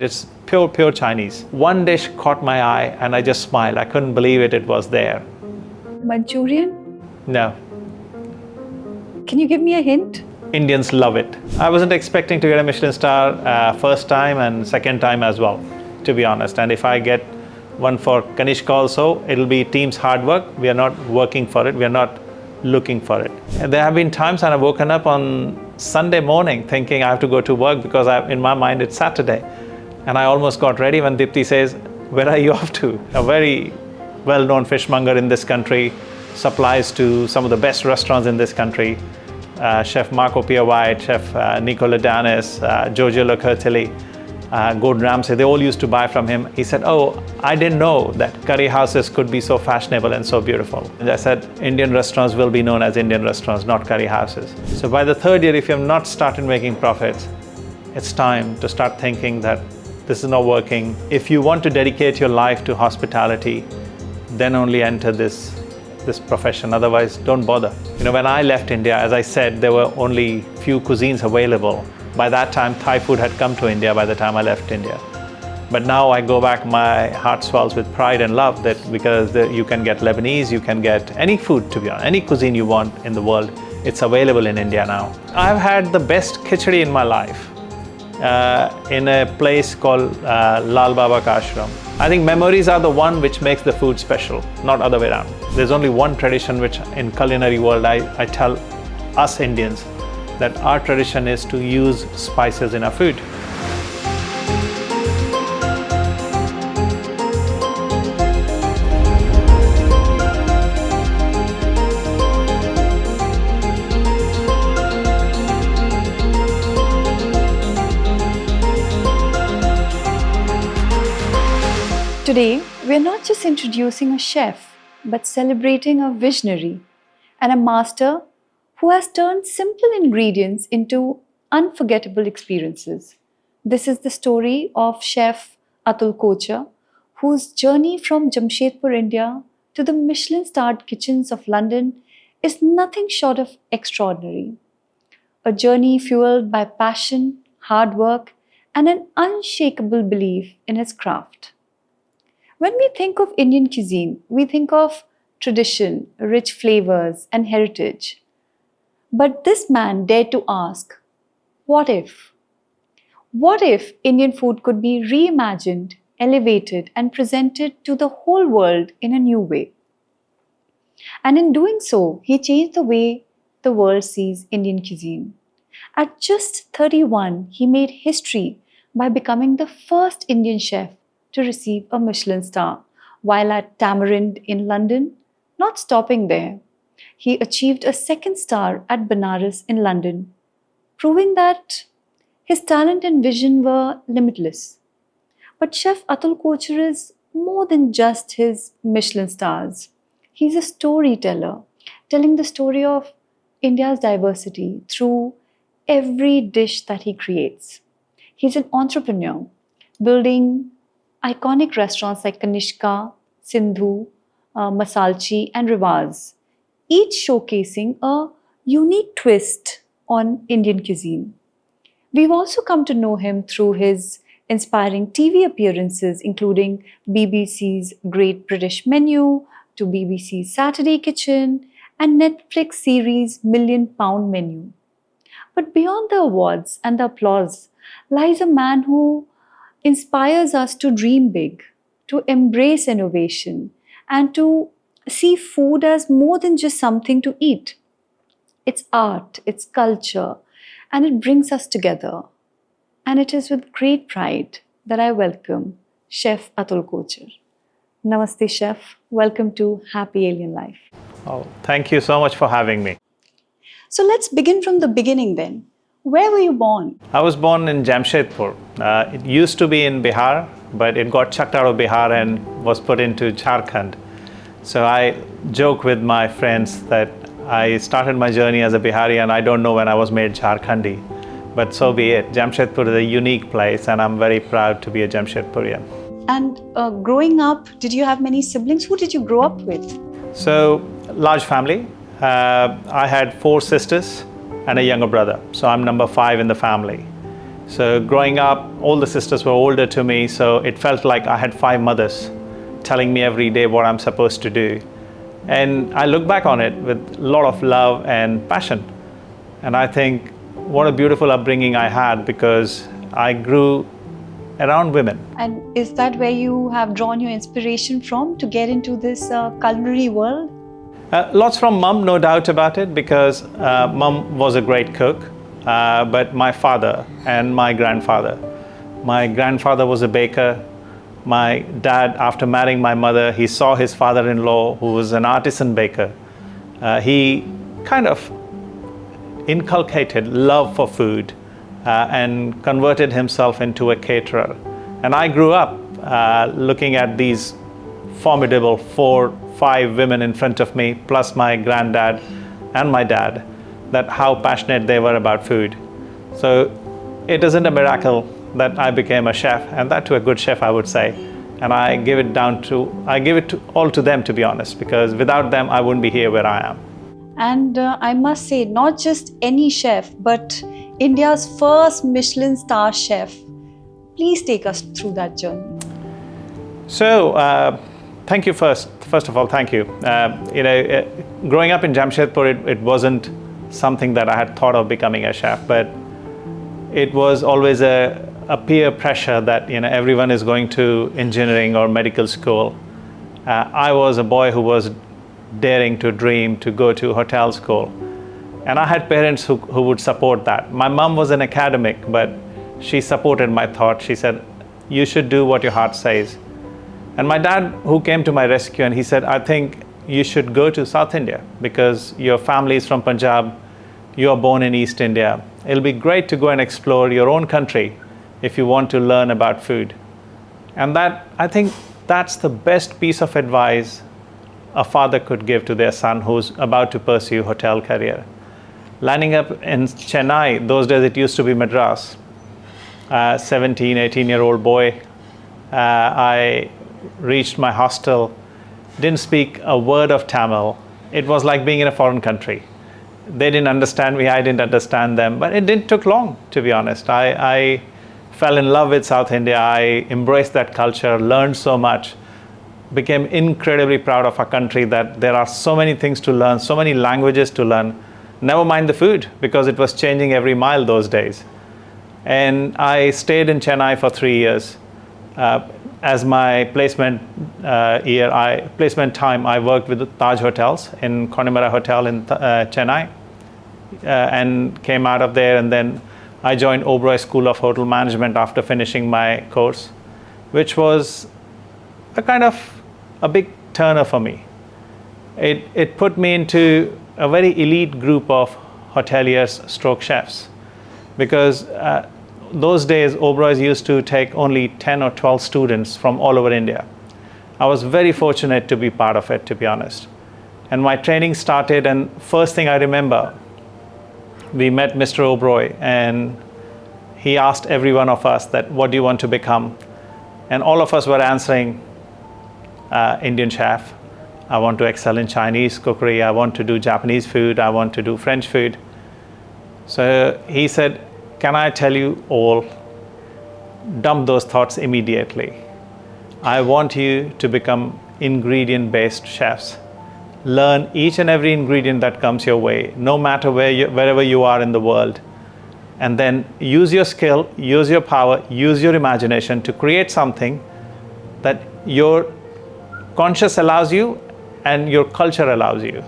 It's pure Chinese. One dish caught my eye and I just smiled. I couldn't believe it was there. Manchurian? No. Can you give me a hint? Indians love it. I wasn't expecting to get a Michelin star first time and second time as well, to be honest. And if I get one for Kanishka also, it'll be team's hard work. We are not working for it. We are not looking for it. And there have been times when I've woken up on Sunday morning thinking I have to go to work because in my mind it's Saturday. And I almost got ready when Dipti says, "Where are you off to?" A very well-known fishmonger in this country, supplies to some of the best restaurants in this country. Chef Marco Pierre White, Chef Nicola Danis, Giorgio Locurtilli, Gordon Ramsay, they all used to buy from him. He said, "Oh, I didn't know that curry houses could be so fashionable and so beautiful." And I said, Indian restaurants will be known as Indian restaurants, not curry houses. So by the third year, if you have not started making profits, it's time to start thinking that this is not working. If you want to dedicate your life to hospitality, then only enter this profession. Otherwise, don't bother. When I left India, as I said, there were only few cuisines available. By that time, Thai food had come to India by the time I left India. But now I go back, my heart swells with pride and love that because you can get Lebanese, you can get any food, to be honest, any cuisine you want in the world, it's available in India now. I've had the best khichdi in my life in a place called Lal Baba Ka Ashram. I think memories are the one which makes the food special, not other way around. There's only one tradition which in culinary world I tell us Indians that our tradition is to use spices in our food. Today, we're not just introducing a chef, but celebrating a visionary and a master who has turned simple ingredients into unforgettable experiences. This is the story of Chef Atul Kochhar, whose journey from Jamshedpur, India to the Michelin-starred kitchens of London is nothing short of extraordinary. A journey fueled by passion, hard work, and an unshakable belief in his craft. When we think of Indian cuisine, we think of tradition, rich flavors, and heritage. But this man dared to ask, what if? What if Indian food could be reimagined, elevated, and presented to the whole world in a new way? And in doing so, he changed the way the world sees Indian cuisine. At just 31, he made history by becoming the first Indian chef to receive a Michelin star, while at Tamarind in London. Not stopping there, he achieved a second star at Benares in London, proving that his talent and vision were limitless. But Chef Atul Kochhar is more than just his Michelin stars. He's a storyteller, telling the story of India's diversity through every dish that he creates. He's an entrepreneur, building iconic restaurants like Kanishka, Sindhu, Masalchi, and Rivas, each showcasing a unique twist on Indian cuisine. We've also come to know him through his inspiring TV appearances, including BBC's Great British Menu, to BBC's Saturday Kitchen, and Netflix series Million Pound Menu. But beyond the awards and the applause lies a man who inspires us to dream big, to embrace innovation, and to see food as more than just something to eat. It's art, it's culture, and it brings us together. And it is with great pride that I welcome Chef Atul Kochhar. Namaste, Chef. Welcome to Happy Alien Life. Oh, thank you so much for having me. So let's begin from the beginning then. Where were you born? I was born in Jamshedpur. It used to be in Bihar, but it got chucked out of Bihar and was put into Jharkhand. So I joke with my friends that I started my journey as a Bihari and I don't know when I was made Jharkhandi. But so be it. Jamshedpur is a unique place and I'm very proud to be a Jamshedpurian. And growing up, did you have many siblings? Who did you grow up with? So, large family. I had 4 sisters and a younger brother. So I'm number 5 in the family. So growing up, all the sisters were older to me, so it felt like I had 5 mothers telling me every day what I'm supposed to do. And I look back on it with a lot of love and passion. And I think what a beautiful upbringing I had, because I grew around women. And is that where you have drawn your inspiration from to get into this culinary world? Lots from mum, no doubt about it, because mum was a great cook, but my father and my grandfather was a baker. My dad, after marrying my mother, he saw his father-in-law, who was an artisan baker. He kind of inculcated love for food and converted himself into a caterer. And I grew up looking at these formidable 4-5 women in front of me, plus my granddad and my dad, that how passionate they were about food. So it isn't a miracle that I became a chef, and that to a good chef, I would say. And I give it all to them, to be honest, because without them, I wouldn't be here where I am. And I must say, not just any chef, but India's first Michelin-starred chef. Please take us through that journey. So, thank you first of all, thank you. Growing up in Jamshedpur, it wasn't something that I had thought of becoming a chef, but it was always a peer pressure that everyone is going to engineering or medical school. I was a boy who was daring to dream to go to hotel school, and I had parents who would support that. My mom was an academic, but she supported my thought. She said, you should do what your heart says. And my dad, who came to my rescue, and he said, I think you should go to South India, because your family is from Punjab, you are born in East India. It'll be great to go and explore your own country if you want to learn about food. And I think that's the best piece of advice a father could give to their son who's about to pursue hotel career. Landing up in Chennai, those days it used to be Madras, 17, 18-year-old boy, I reached my hostel, didn't speak a word of Tamil. It was like being in a foreign country. They didn't understand me, I didn't understand them, but it didn't take long, to be honest. I fell in love with South India. I embraced that culture, learned so much, became incredibly proud of our country, that there are so many things to learn, so many languages to learn. Never mind the food, because it was changing every mile those days. And I stayed in Chennai for 3 years. As my placement time, I worked with the Taj Hotels in Connemara Hotel in Chennai, and came out of there, and then I joined Oberoi School of Hotel Management after finishing my course, which was a kind of a big turner for me. It put me into a very elite group of hoteliers stroke chefs, because those days Oberoi's used to take only 10 or 12 students from all over India. I was very fortunate to be part of it, to be honest. And my training started, and first thing I remember, we met Mr. Oberoi, and he asked every one of us that, what do you want to become? And all of us were answering, Indian chef. I want to excel in Chinese cookery. I want to do Japanese food. I want to do French food. So he said, can I tell you all, dump those thoughts immediately. I want you to become ingredient-based chefs. Learn each and every ingredient that comes your way, no matter wherever you are in the world. And then use your skill, use your power, use your imagination to create something that your conscious allows you and your culture allows you.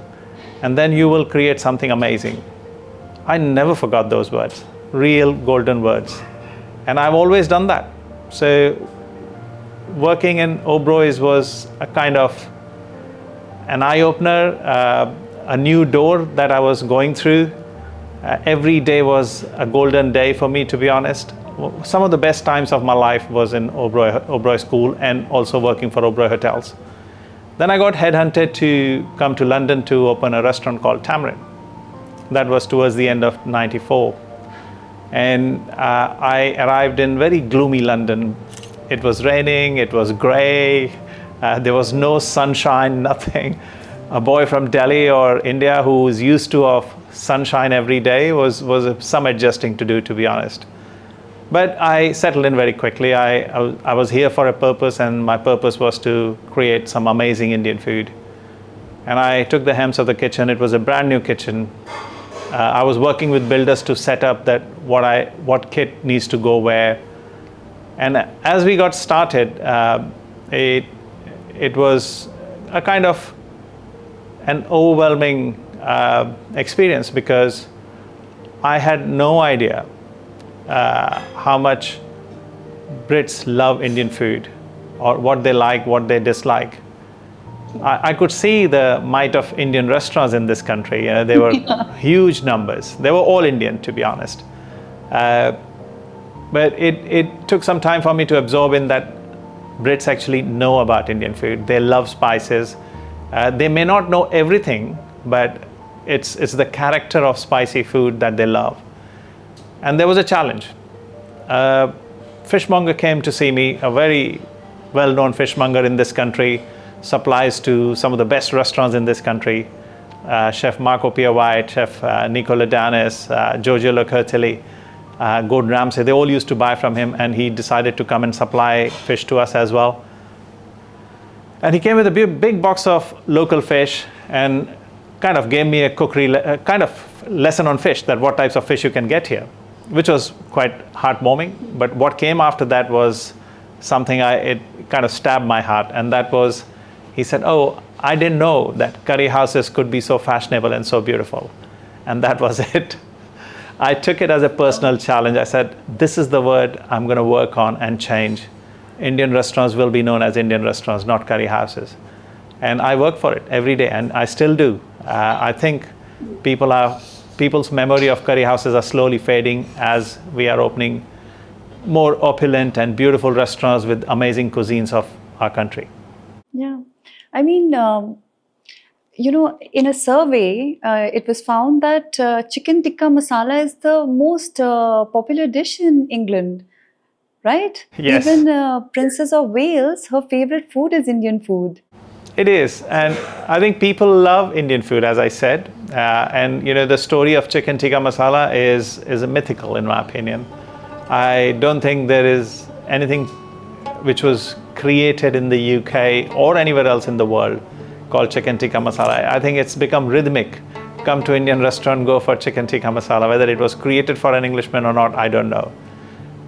And then you will create something amazing. I never forgot those words, real golden words. And I've always done that. So working in Oberoi's was a kind of an eye-opener, a new door that I was going through. Every day was a golden day for me, to be honest. Some of the best times of my life was in Oberoi School and also working for Oberoi Hotels. Then I got headhunted to come to London to open a restaurant called Tamarind. That was towards the end of '94. And I arrived in very gloomy London. It was raining, it was grey, there was no sunshine, nothing. A boy from Delhi or India who's used to of sunshine every day was some adjusting to do, to be honest. But I settled in very quickly. I was here for a purpose, and my purpose was to create some amazing Indian food. And I took the helms of the kitchen. It was a brand new kitchen. I was working with builders to set up that what kit needs to go where. And as we got started, it was a kind of an overwhelming experience, because I had no idea how much Brits love Indian food, or what they like, what they dislike. I could see the might of Indian restaurants in this country. They were huge numbers. They were all Indian, to be honest. But it took some time for me to absorb in that Brits actually know about Indian food. They love spices. They may not know everything, but it's the character of spicy food that they love. And there was a challenge. Fishmonger came to see me, a very well-known fishmonger in this country, supplies to some of the best restaurants in this country. Chef Marco Pia White, Chef Nicola Danis, Giorgio Locurtelli, Gordon Ramsay, they all used to buy from him, and he decided to come and supply fish to us as well. And he came with a big box of local fish and kind of gave me a cookery kind of lesson on fish, that what types of fish you can get here, which was quite heartwarming. But what came after that was something it kind of stabbed my heart, and that was, he said, "Oh, I didn't know that curry houses could be so fashionable and so beautiful." And that was it. I took it as a personal challenge. I said, this is the word I'm going to work on and change. Indian restaurants will be known as Indian restaurants, not curry houses. And I work for it every day, and I still do. I think people's memory of curry houses are slowly fading as we are opening more opulent and beautiful restaurants with amazing cuisines of our country. Yeah. I mean, in a survey, it was found that chicken tikka masala is the most popular dish in England, right? Yes. Even Princess of Wales, her favorite food is Indian food. It is, and I think people love Indian food, as I said. And the story of chicken tikka masala is a mythical, in my opinion. I don't think there is anything which was created in the UK or anywhere else in the world called chicken tikka masala. I think it's become rhythmic. Come to Indian restaurant, go for chicken tikka masala. Whether it was created for an Englishman or not, I don't know.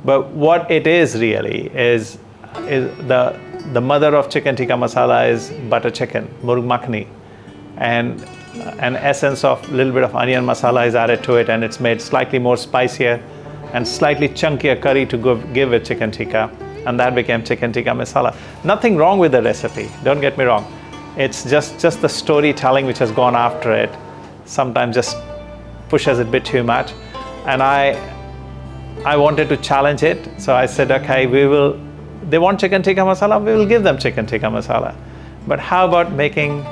But what it is really is the mother of chicken tikka masala is butter chicken, murg makhani, and an essence of a little bit of onion masala is added to it, and it's made slightly more spicier and slightly chunkier curry to give it chicken tikka, and that became chicken tikka masala. Nothing wrong with the recipe, don't get me wrong. It's just the storytelling which has gone after it sometimes just pushes it a bit too much, and I wanted to challenge it. So I said, okay, they want chicken tikka masala, we will give them chicken tikka masala. But how about making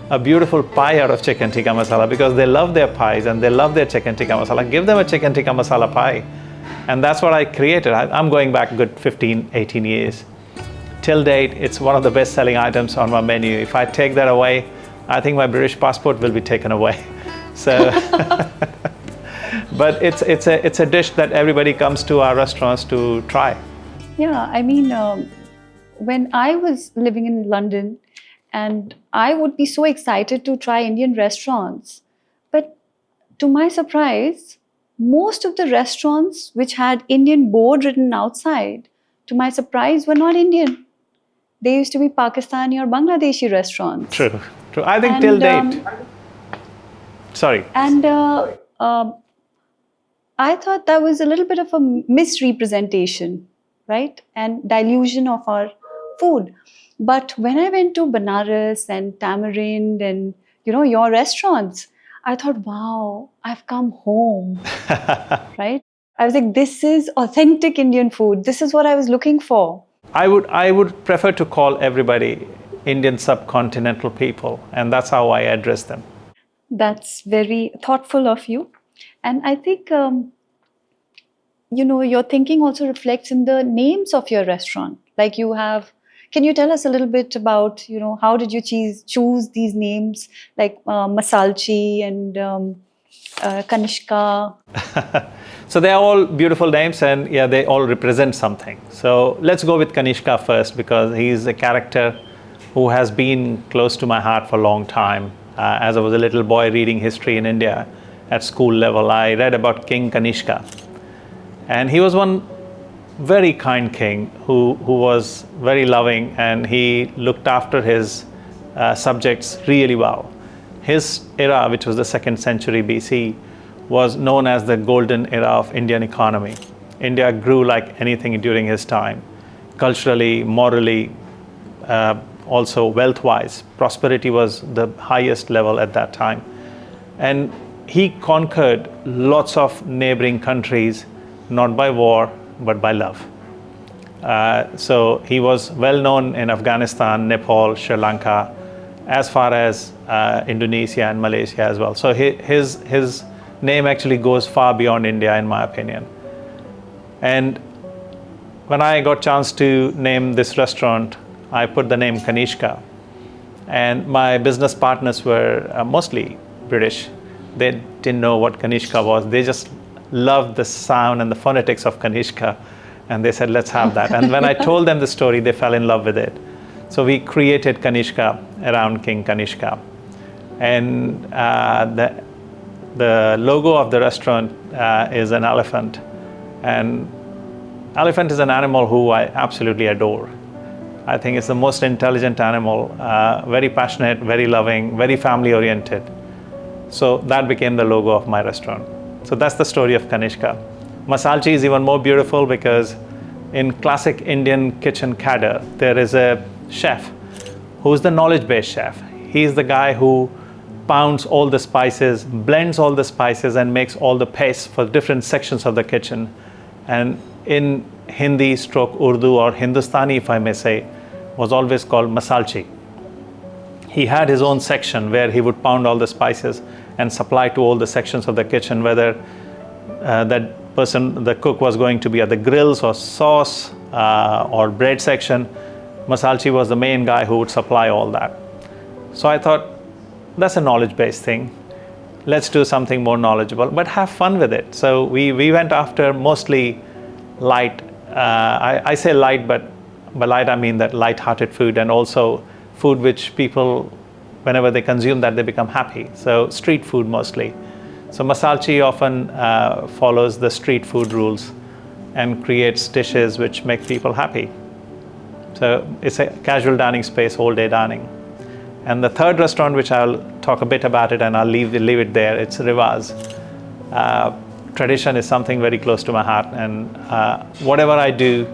a beautiful pie out of chicken tikka masala, because they love their pies and they love their chicken tikka masala. Give them a chicken tikka masala pie. And that's what I created. I'm going back a good 15, 18 years. Till date, it's one of the best-selling items on my menu. If I take that away, I think my British passport will be taken away. So, but it's a dish that everybody comes to our restaurants to try. Yeah, I mean, when I was living in London, and I would be so excited to try Indian restaurants, but to my surprise, most of the restaurants which had Indian board written outside, to my surprise, were not Indian. They used to be Pakistani or Bangladeshi restaurants. True. I think till date. Sorry. And I thought that was a little bit of a misrepresentation, right? And dilution of our food. But when I went to Benares and Tamarind and, your restaurants, I thought, wow, I've come home, right? I was like, this is authentic Indian food. This is what I was looking for. I would prefer to call everybody Indian subcontinental people, and that's how I address them. That's very thoughtful of you. And I think, your thinking also reflects in the names of your restaurant. Like can you tell us a little bit about, how did you choose these names, like Masalchi and Kanishka? So they're all beautiful names, and yeah, they all represent something. So let's go with Kanishka first, because he's a character who has been close to my heart for a long time. As I was a little boy reading history in India at school level, I read about King Kanishka. And he was one very kind king who was very loving, and he looked after his subjects really well. His era, which was the 2nd century BC, was known as the golden era of Indian economy. India grew like anything during his time, culturally, morally, also wealth-wise. Prosperity was the highest level at that time. And he conquered lots of neighboring countries, not by war, but by love. So he was well known in Afghanistan, Nepal, Sri Lanka, as far as Indonesia and Malaysia as well. So his name actually goes far beyond India, in my opinion. And when I got chance to name this restaurant, I put the name Kanishka. And my business partners were mostly British. They didn't know what Kanishka was. They just loved the sound and the phonetics of Kanishka, and they said, let's have that. And when I told them the story, they fell in love with it. So we created Kanishka around King Kanishka. And the logo of the restaurant is an elephant. And elephant is an animal who I absolutely adore. I think it's the most intelligent animal, very passionate, very loving, very family oriented. So that became the logo of my restaurant. So that's the story of Kanishka. Masalchi is even more beautiful because in classic Indian kitchen cadre, there is a chef who's the knowledge-based chef. He's the guy who pounds all the spices, blends all the spices, and makes all the paste for different sections of the kitchen. And in Hindi stroke Urdu, or Hindustani, if I may say, was always called Masalchi. He had his own section where he would pound all the spices and supply to all the sections of the kitchen, whether that person, the cook, was going to be at the grills or sauce or bread section. Masalchi was the main guy who would supply all that. So I thought, that's a knowledge-based thing. Let's do something more knowledgeable, but have fun with it. So we went after mostly light. I say light, but by light I mean that light-hearted food, and also food which people, whenever they consume that, they become happy. So street food mostly. So Masalchi often follows the street food rules and creates dishes which make people happy. So it's a casual dining space, all day dining. And the third restaurant, which I'll talk a bit about it and I'll leave it there, it's Rivas. Tradition is something very close to my heart, and whatever I do,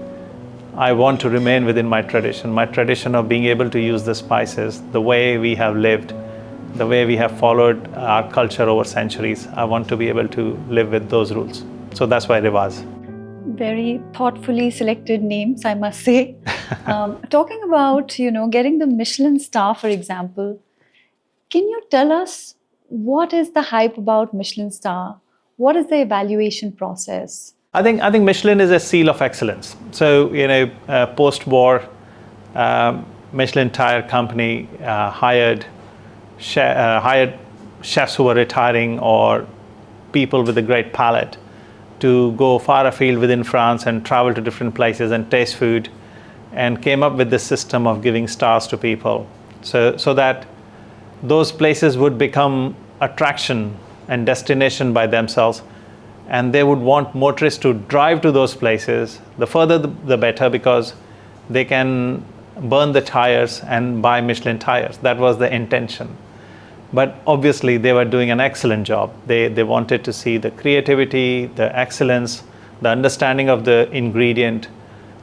I want to remain within my tradition of being able to use the spices, the way we have lived, the way we have followed our culture over centuries. I want to be able to live with those rules. So that's why Rivas. Very thoughtfully selected names, I must say. Talking about, getting the Michelin star, for example, can you tell us what is the hype about Michelin star? What is the evaluation process? I think Michelin is a seal of excellence. So, post-war, Michelin tire company hired chefs who were retiring or people with a great palate to go far afield within France and travel to different places and taste food, and came up with this system of giving stars to people, so that those places would become attraction and destination by themselves, and they would want motorists to drive to those places. The further the better, because they can burn the tires and buy Michelin tires. That was the intention. But obviously they were doing an excellent job. They wanted to see the creativity, the excellence, the understanding of the ingredient,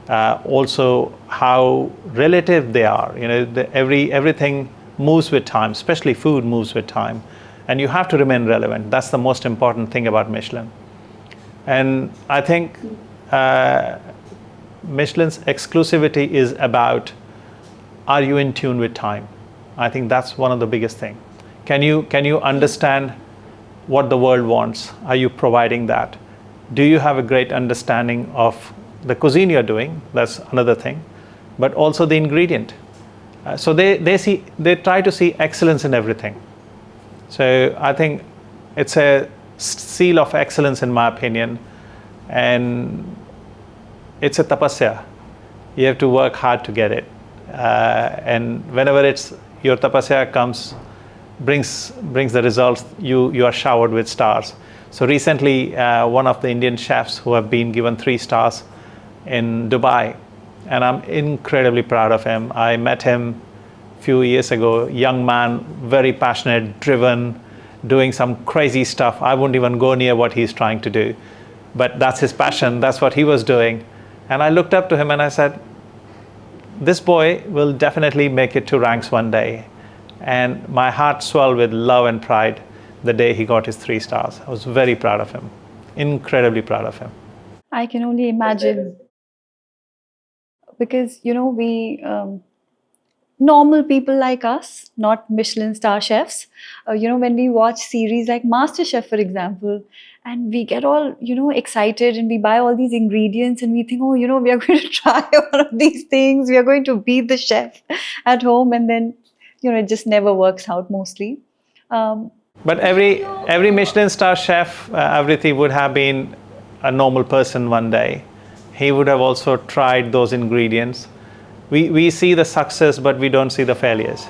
also how relative they are. Everything moves with time, especially food moves with time, and you have to remain relevant. That's the most important thing about Michelin. And I think Michelin's exclusivity is about, are you in tune with time? I think that's one of the biggest things. Can you understand what the world wants? Are you providing that? Do you have a great understanding of the cuisine you're doing? That's another thing. But also the ingredient. So they try to see excellence in everything. So I think it's a seal of excellence, in my opinion, and it's a tapasya. You have to work hard to get it. And whenever your tapasya brings the results, you are showered with stars. So recently, one of the Indian chefs who have been given 3 stars in Dubai, and I'm incredibly proud of him. I met him a few years ago, young man, very passionate, driven, doing some crazy stuff. I wouldn't even go near what he's trying to do, but that's his passion. That's what he was doing. And I looked up to him and I said, this boy will definitely make it to ranks one day. And my heart swelled with love and pride the day he got his 3 stars. I was very proud of him, incredibly proud of him. I can only imagine, because we normal people like us, not Michelin star chefs, when we watch series like MasterChef, for example, and we get all excited and we buy all these ingredients and we think, oh, we are going to try one of these things, we are going to beat the chef at home, and then it just never works out mostly. But every Michelin star chef, Aavriti, would have been a normal person one day. He would have also tried those ingredients. We see the success, but we don't see the failures.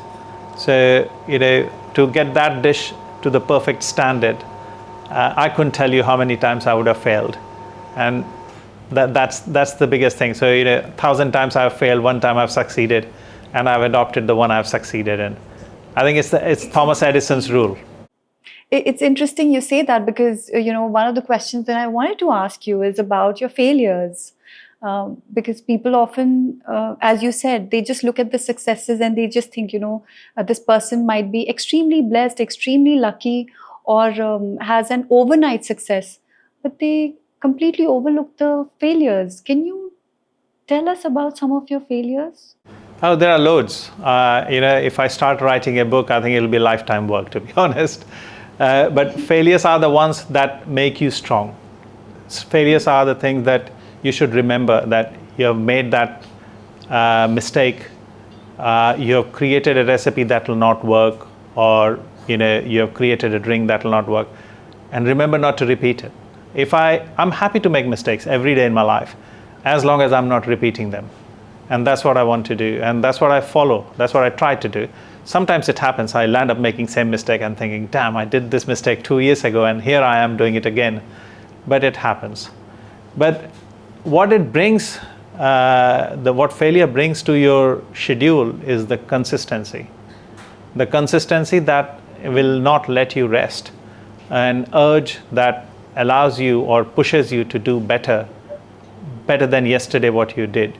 So, to get that dish to the perfect standard, I couldn't tell you how many times I would have failed. And that's the biggest thing. So, 1,000 times I've failed, 1 time I've succeeded, and I've adopted the one I've succeeded in. I think it's Thomas Edison's rule. It's interesting you say that, because one of the questions that I wanted to ask you is about your failures. Because people often, as you said, they just look at the successes and they just think, this person might be extremely blessed, extremely lucky, or has an overnight success, but they completely overlook the failures. Can you tell us about some of your failures? Oh, there are loads. If I start writing a book, I think it'll be lifetime work, to be honest. But failures are the ones that make you strong. Failures are the things that you should remember, that you have made that mistake, you have created a recipe that will not work, or you have created a drink that will not work, and remember not to repeat it. I'm happy to make mistakes every day in my life, as long as I'm not repeating them. And that's what I want to do, and that's what I follow, that's what I try to do. Sometimes it happens, I land up making same mistake and thinking, damn, I did this mistake 2 years ago and here I am doing it again. But it happens. But what it brings, what failure brings to your schedule is the consistency. The consistency that will not let you rest, an urge that allows you or pushes you to do better than yesterday what you did.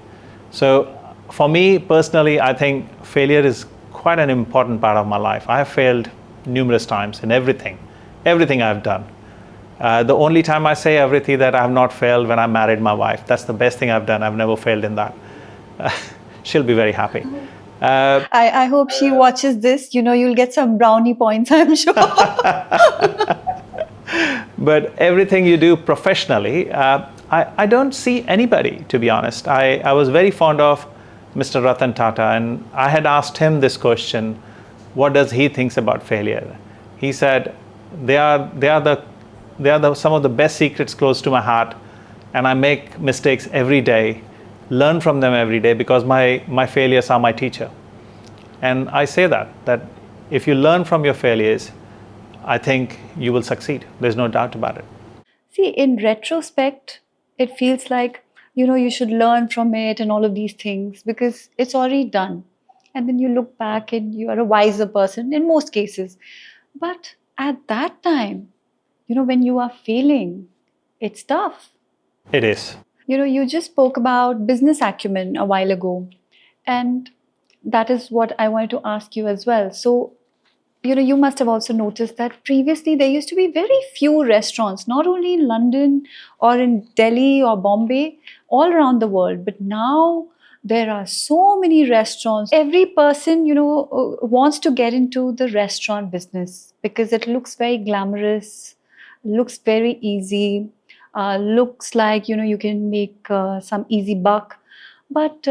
So for me personally, I think failure is quite an important part of my life. I have failed numerous times in everything I've done. The only time I say everything that I have not failed when I married my wife. That's the best thing I've done. I've never failed in that. She'll be very happy. I hope she watches this. You'll get some brownie points, I'm sure. But everything you do professionally, I don't see anybody, to be honest. I was very fond of Mr. Ratan Tata, and I had asked him this question, what does he think about failure? He said, they are some of the best secrets close to my heart, and I make mistakes every day, learn from them every day, because my failures are my teacher. And I say that if you learn from your failures, I think you will succeed. There's no doubt about it. See, in retrospect, it feels like, you should learn from it and all of these things, because it's already done. And then you look back and you are a wiser person in most cases. But at that time, when you are failing, it's tough. It is. You just spoke about business acumen a while ago, and that is what I wanted to ask you as well. So, you must have also noticed that previously there used to be very few restaurants, not only in London or in Delhi or Bombay, all around the world, but now there are so many restaurants. Every person, wants to get into the restaurant business because it looks very glamorous, looks very easy, looks like, you can make some easy buck. But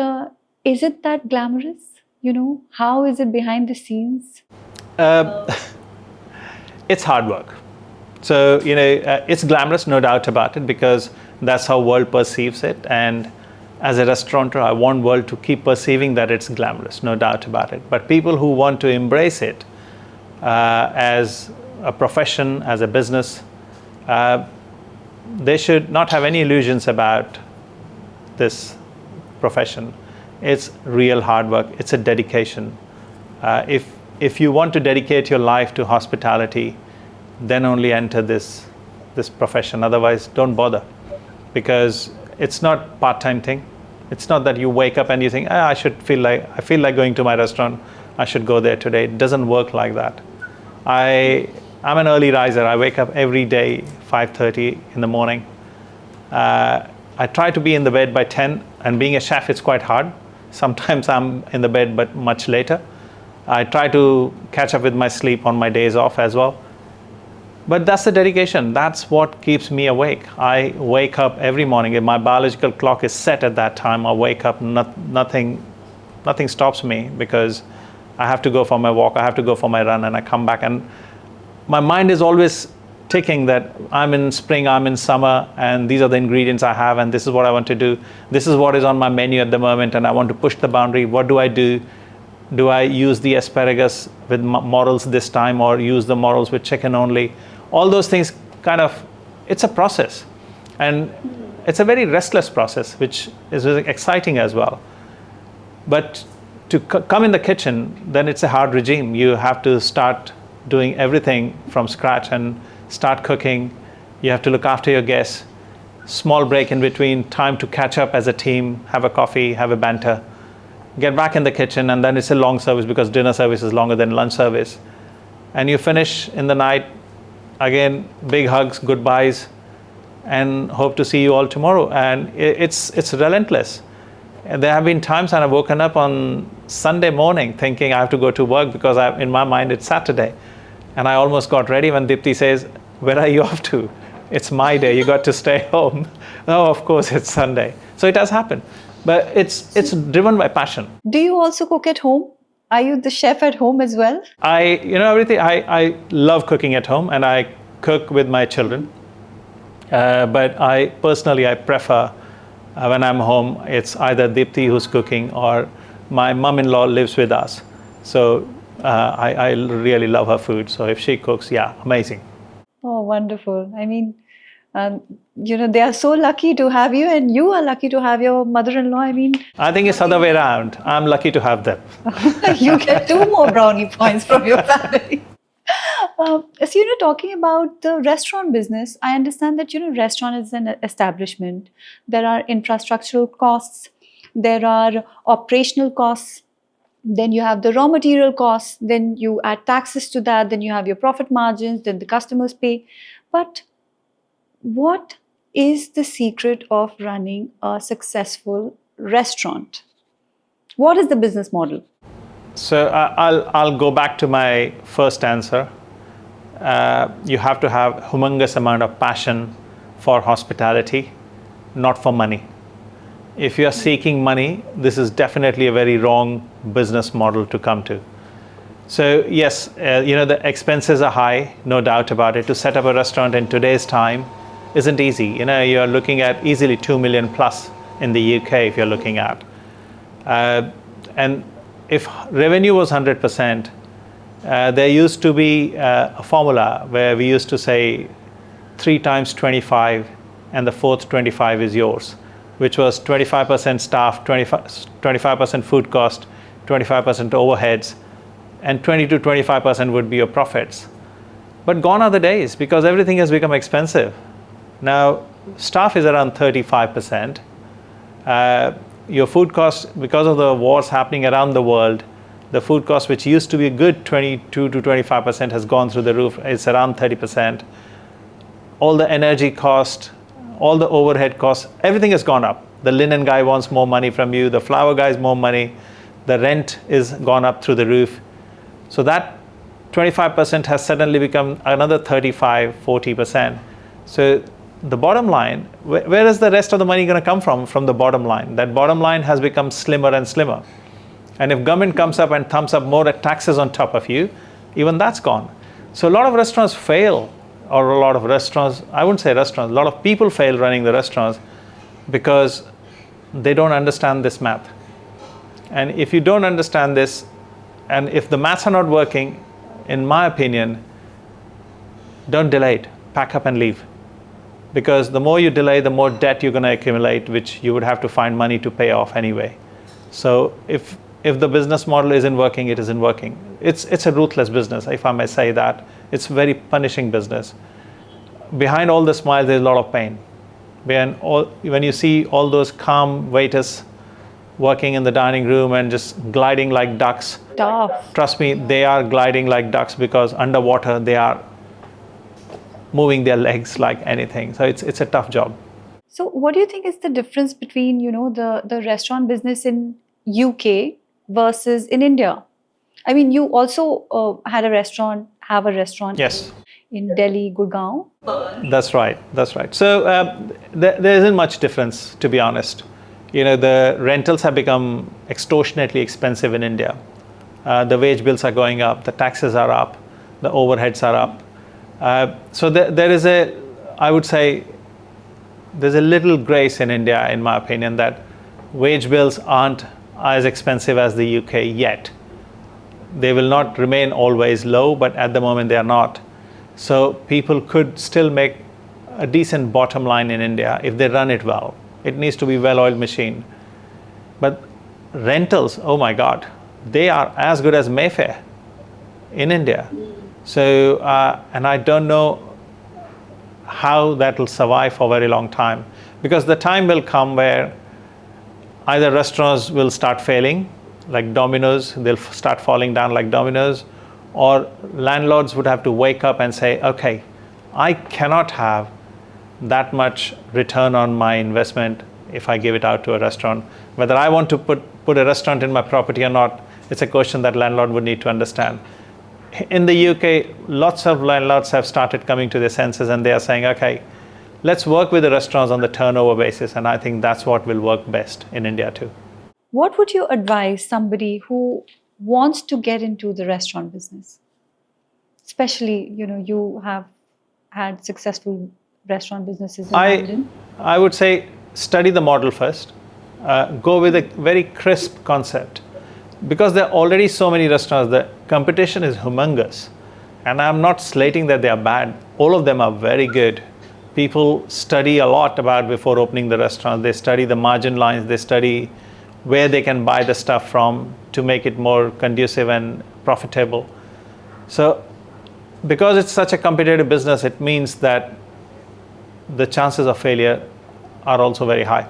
is it that glamorous? How is it behind the scenes? It's hard work. So, it's glamorous, no doubt about it, because That's how world perceives it. And as a restaurateur, I want world to keep perceiving that it's glamorous, no doubt about it. But people who want to embrace it as a profession, as a business, they should not have any illusions about this profession. It's real hard work. It's a dedication. If you want to dedicate your life to hospitality, then only enter this profession. Otherwise, don't bother, because it's not part-time thing. It's not that you wake up and you think, I feel like going to my restaurant. I should go there today. It doesn't work like that. I'm an early riser. I wake up every day 5:30 in the morning. I try to be in the bed by 10, and being a chef, it's quite hard. Sometimes I'm in the bed, but much later. I try to catch up with my sleep on my days off as well. But that's the dedication. That's what keeps me awake. I wake up every morning. If my biological clock is set at that time, I wake up, nothing stops me, because I have to go for my walk, I have to go for my run, and I come back. And my mind is always ticking that I'm in spring, I'm in summer, and these are the ingredients I have, and this is what I want to do. This is what is on my menu at the moment, and I want to push the boundary. What do I do? Do I use the asparagus with morels this time, or use the morels with chicken only? All those things it's a process. And it's a very restless process, which is very exciting as well. But to come in the kitchen, then it's a hard regime. You have to start doing everything from scratch and start cooking. You have to look after your guests. Small break in between, time to catch up as a team, have a coffee, have a banter, get back in the kitchen, and then it's a long service, because dinner service is longer than lunch service. And you finish in the night. Again, big hugs, goodbyes, and hope to see you all tomorrow. And it's relentless. And there have been times when I've woken up on Sunday morning thinking I have to go to work, because in my mind it's Saturday. And I almost got ready when Dipti says, "Where are you off to? It's my day, you got to stay home." No, of course it's Sunday. So it has happened. But it's driven by passion. Do you also cook at home? Are you the chef at home as well? Aavriti, I love cooking at home, and I cook with my children. But I prefer when I'm home, it's either Dipti who's cooking, or my mom-in-law lives with us. So I really love her food. So if she cooks, yeah, amazing. Oh, wonderful. I mean, they are so lucky to have you, and you are lucky to have your mother-in-law. I mean, I think it's the other way around. I'm lucky to have them. You get 2 more brownie points from your family. So, talking about the restaurant business, I understand that, restaurant is an establishment. There are infrastructural costs, there are operational costs, then you have the raw material costs, then you add taxes to that, then you have your profit margins, then the customers pay. But what is the secret of running a successful restaurant? What is the business model? So I'll go back to my first answer. You have to have humongous amount of passion for hospitality, not for money. If you are seeking money, this is definitely a very wrong business model to come to. So yes, the expenses are high, no doubt about it. To set up a restaurant in today's time isn't easy. You're looking at easily 2 million plus in the UK if you're looking at. And if revenue was 100%, there used to be a formula where we used to say 3 times 25 and the fourth 25 is yours, which was 25% staff, 25% food cost, 25% overheads, and 20 to 25% would be your profits. But gone are the days, because everything has become expensive. Now, staff is around 35%. Your food costs, because of the wars happening around the world, the food cost, which used to be a good 22 to 25%, has gone through the roof. It's around 30%. All the energy cost, all the overhead costs, everything has gone up. The linen guy wants more money from you. The flour guy is more money. The rent is gone up through the roof. So that 25% has suddenly become another 35, 40%. So the bottom line, where is the rest of the money going to come from? From the bottom line. That bottom line has become slimmer and slimmer. And if government comes up and thumps up more taxes on top of you, even that's gone. So a lot of restaurants fail or a lot of restaurants, I wouldn't say restaurants, a lot of people fail running the restaurants because they don't understand this math. And if you don't understand this, and if the maths are not working, in my opinion, don't delay it. Pack up and leave. Because the more you delay, the more debt you're going to accumulate, which you would have to find money to pay off anyway. So if the business model isn't working, it isn't working. It's a ruthless business, if I may say that. It's very punishing business. Behind all the smiles, there's a lot of pain. When you see all those calm waiters working in the dining room and just gliding like ducks, Tough. trust me, they are gliding like ducks because underwater they are moving their legs like anything. So it's a tough job. So what do you think is the difference between, the restaurant business in UK versus in India? I mean, you also have a restaurant Yes. in Delhi, Gurgaon. That's right. So there isn't much difference, to be honest. The rentals have become extortionately expensive in India. The wage bills are going up, the taxes are up, the overheads are up. So there is I would say, there's a little grace in India, in my opinion, that wage bills aren't as expensive as the UK yet. They will not remain always low, but at the moment they are not. So people could still make a decent bottom line in India if they run it well. It needs to be well-oiled machine. But rentals, oh my God, they are as good as Mayfair in India. So, and I don't know how that will survive for a very long time, because the time will come where either restaurants will start failing, like Domino's, they'll start falling down like Domino's, or landlords would have to wake up and say, okay, I cannot have that much return on my investment if I give it out to a restaurant. Whether I want to put a restaurant in my property or not, it's a question that landlord would need to understand. In the UK, lots of landlords have started coming to their senses and they are saying, okay, let's work with the restaurants on the turnover basis. And I think that's what will work best in India too. What would you advise somebody who wants to get into the restaurant business? Especially, you have had successful restaurant businesses in London. I would say study the model first. Go with a very crisp concept. Because there are already so many restaurants, the competition is humongous. And I'm not slating that they are bad. All of them are very good. People study a lot about before opening the restaurant. They study the margin lines. They study where they can buy the stuff from to make it more conducive and profitable. So because it's such a competitive business, it means that the chances of failure are also very high.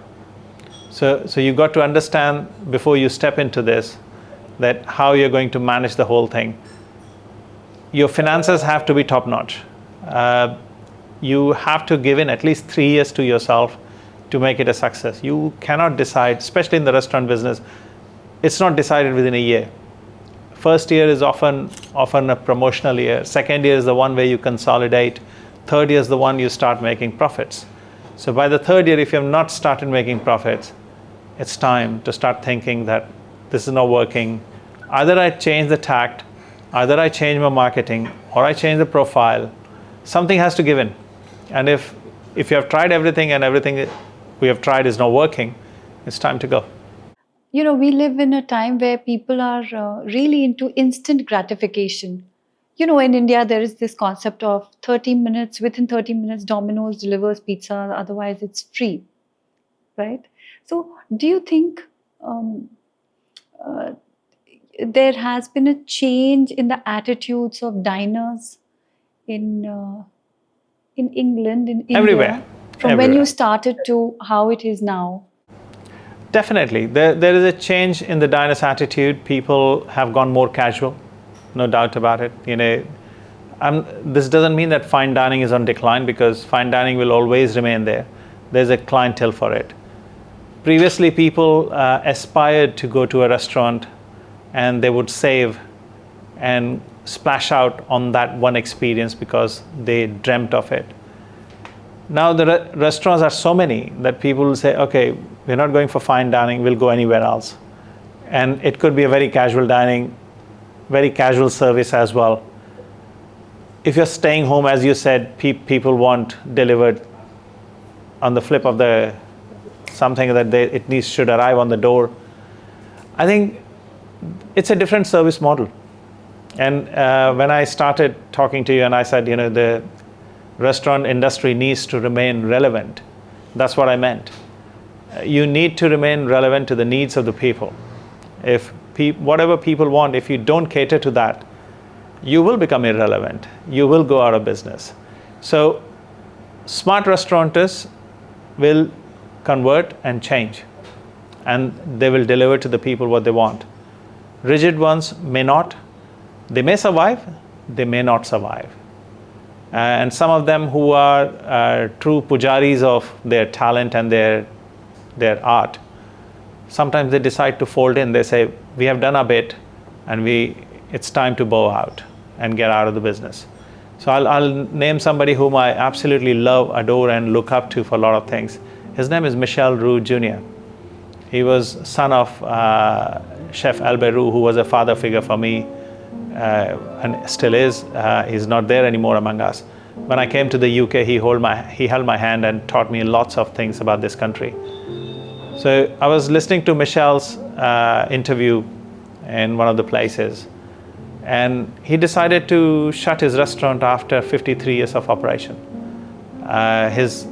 So you've got to understand before you step into this that how you're going to manage the whole thing. Your finances have to be top notch. You have to give in at least 3 years to yourself to make it a success. You cannot decide, especially in the restaurant business, it's not decided within a year. First year is often a promotional year. Second year is the one where you consolidate. Third year is the one you start making profits. So by the third year, if you have not started making profits, it's time to start thinking that this is not working. Either I change the tact, either I change my marketing, or I change the profile. Something has to give in. And if you have tried everything and everything we have tried is not working, it's time to go. We live in a time where people are really into instant gratification. In India, there is this concept of 30 minutes, within 30 minutes, Domino's delivers pizza, otherwise it's free, right? So do you think there has been a change in the attitudes of diners in England, in India, Everywhere. from when you started to how it is now? Definitely. There is a change in the diners' attitude. People have gone more casual, no doubt about it. This doesn't mean that fine dining is on decline, because fine dining will always remain there. There's a clientele for it. Previously, people aspired to go to a restaurant and they would save and splash out on that one experience because they dreamt of it. Now the restaurants are so many that people will say, okay, we're not going for fine dining, we'll go anywhere else. And it could be a very casual dining, very casual service as well. if you're staying home, as you said, people want delivered on the flip of the something that it needs should arrive on the door. I think it's a different service model. And when I started talking to you and I said, the restaurant industry needs to remain relevant, that's what I meant. You need to remain relevant to the needs of the people. If whatever people want, if you don't cater to that, you will become irrelevant. You will go out of business. So smart restaurateurs will convert and change, and they will deliver to the people what they want. Rigid ones may not. They may survive, they may not survive. And some of them who are true pujaris of their talent and their art, sometimes they decide to fold in. They say, we have done a bit and it's time to bow out and get out of the business. So I'll name somebody whom I absolutely love, adore, and look up to for a lot of things. His name is Michel Roux Jr. He was son of Chef Albert Roux, who was a father figure for me, and still is. He's not there anymore among us. When I came to the UK, he held my hand and taught me lots of things about this country. So I was listening to Michel's interview in one of the places, and he decided to shut his restaurant after 53 years of operation. His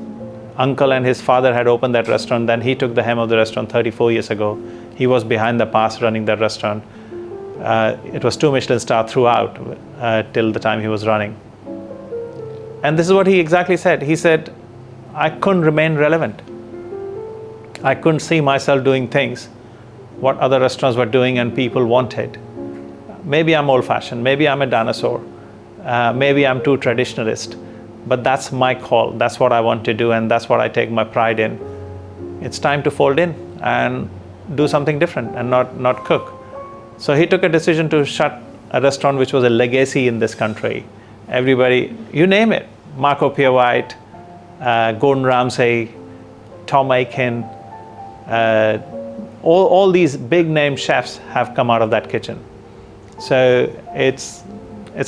uncle and his father had opened that restaurant. Then he took the helm of the restaurant 34 years ago. He was behind the pass running that restaurant. It was 2 Michelin-starred throughout till the time he was running. And this is what he exactly said. He said, I couldn't remain relevant. I couldn't see myself doing things what other restaurants were doing and people wanted. Maybe I'm old-fashioned, maybe I'm a dinosaur, maybe I'm too traditionalist, but that's my call. That's what I want to do, and that's what I take my pride in. It's time to fold in and do something different and not cook. So he took a decision to shut a restaurant which was a legacy in this country. Everybody, you name it, Marco Pierre-White, Gordon Ramsay, Tom Aiken, all these big name chefs have come out of that kitchen. So it's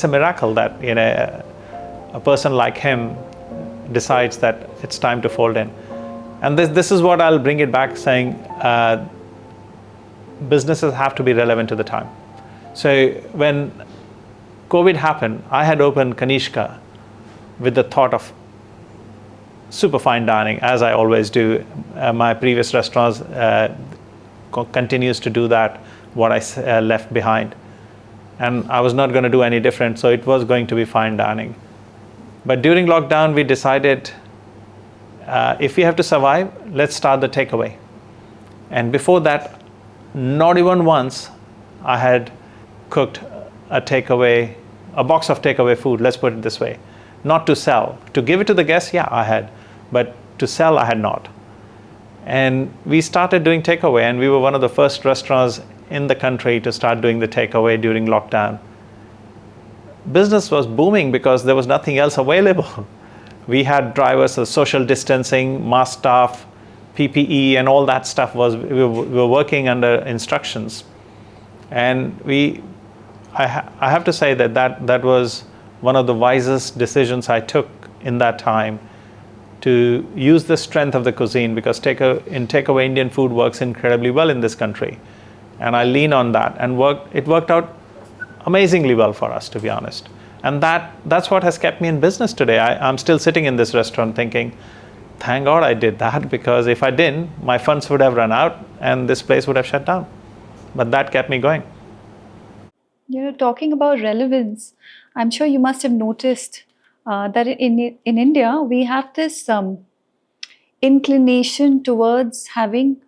a miracle that a person like him decides that it's time to fold in. And this is what I'll bring it back, saying businesses have to be relevant to the time. So when COVID happened, I had opened Kanishka with the thought of super fine dining, as I always do. My previous restaurants continues to do that, what I left behind. And I was not going to do any different, so it was going to be fine dining. But during lockdown, we decided if we have to survive, let's start the takeaway. And before that, not even once I had cooked a box of takeaway food, let's put it this way. Not to sell. To give it to the guests, yeah, I had. But to sell, I had not. And we started doing takeaway, and we were one of the first restaurants in the country to start doing the takeaway during lockdown. Business was booming because there was nothing else available. We had drivers, so social distancing, mask staff, PPE, and all that stuff we were working under instructions. And I have to say that was one of the wisest decisions I took in that time, to use the strength of the cuisine, because takeaway Indian food works incredibly well in this country. And I lean on that, and it worked out amazingly well for us, to be honest. And that's what has kept me in business today. I'm still sitting in this restaurant thinking, thank God I did that, because if I didn't, my funds would have run out and this place would have shut down. But that kept me going. Talking about relevance, I'm sure you must have noticed that in India, we have this inclination towards having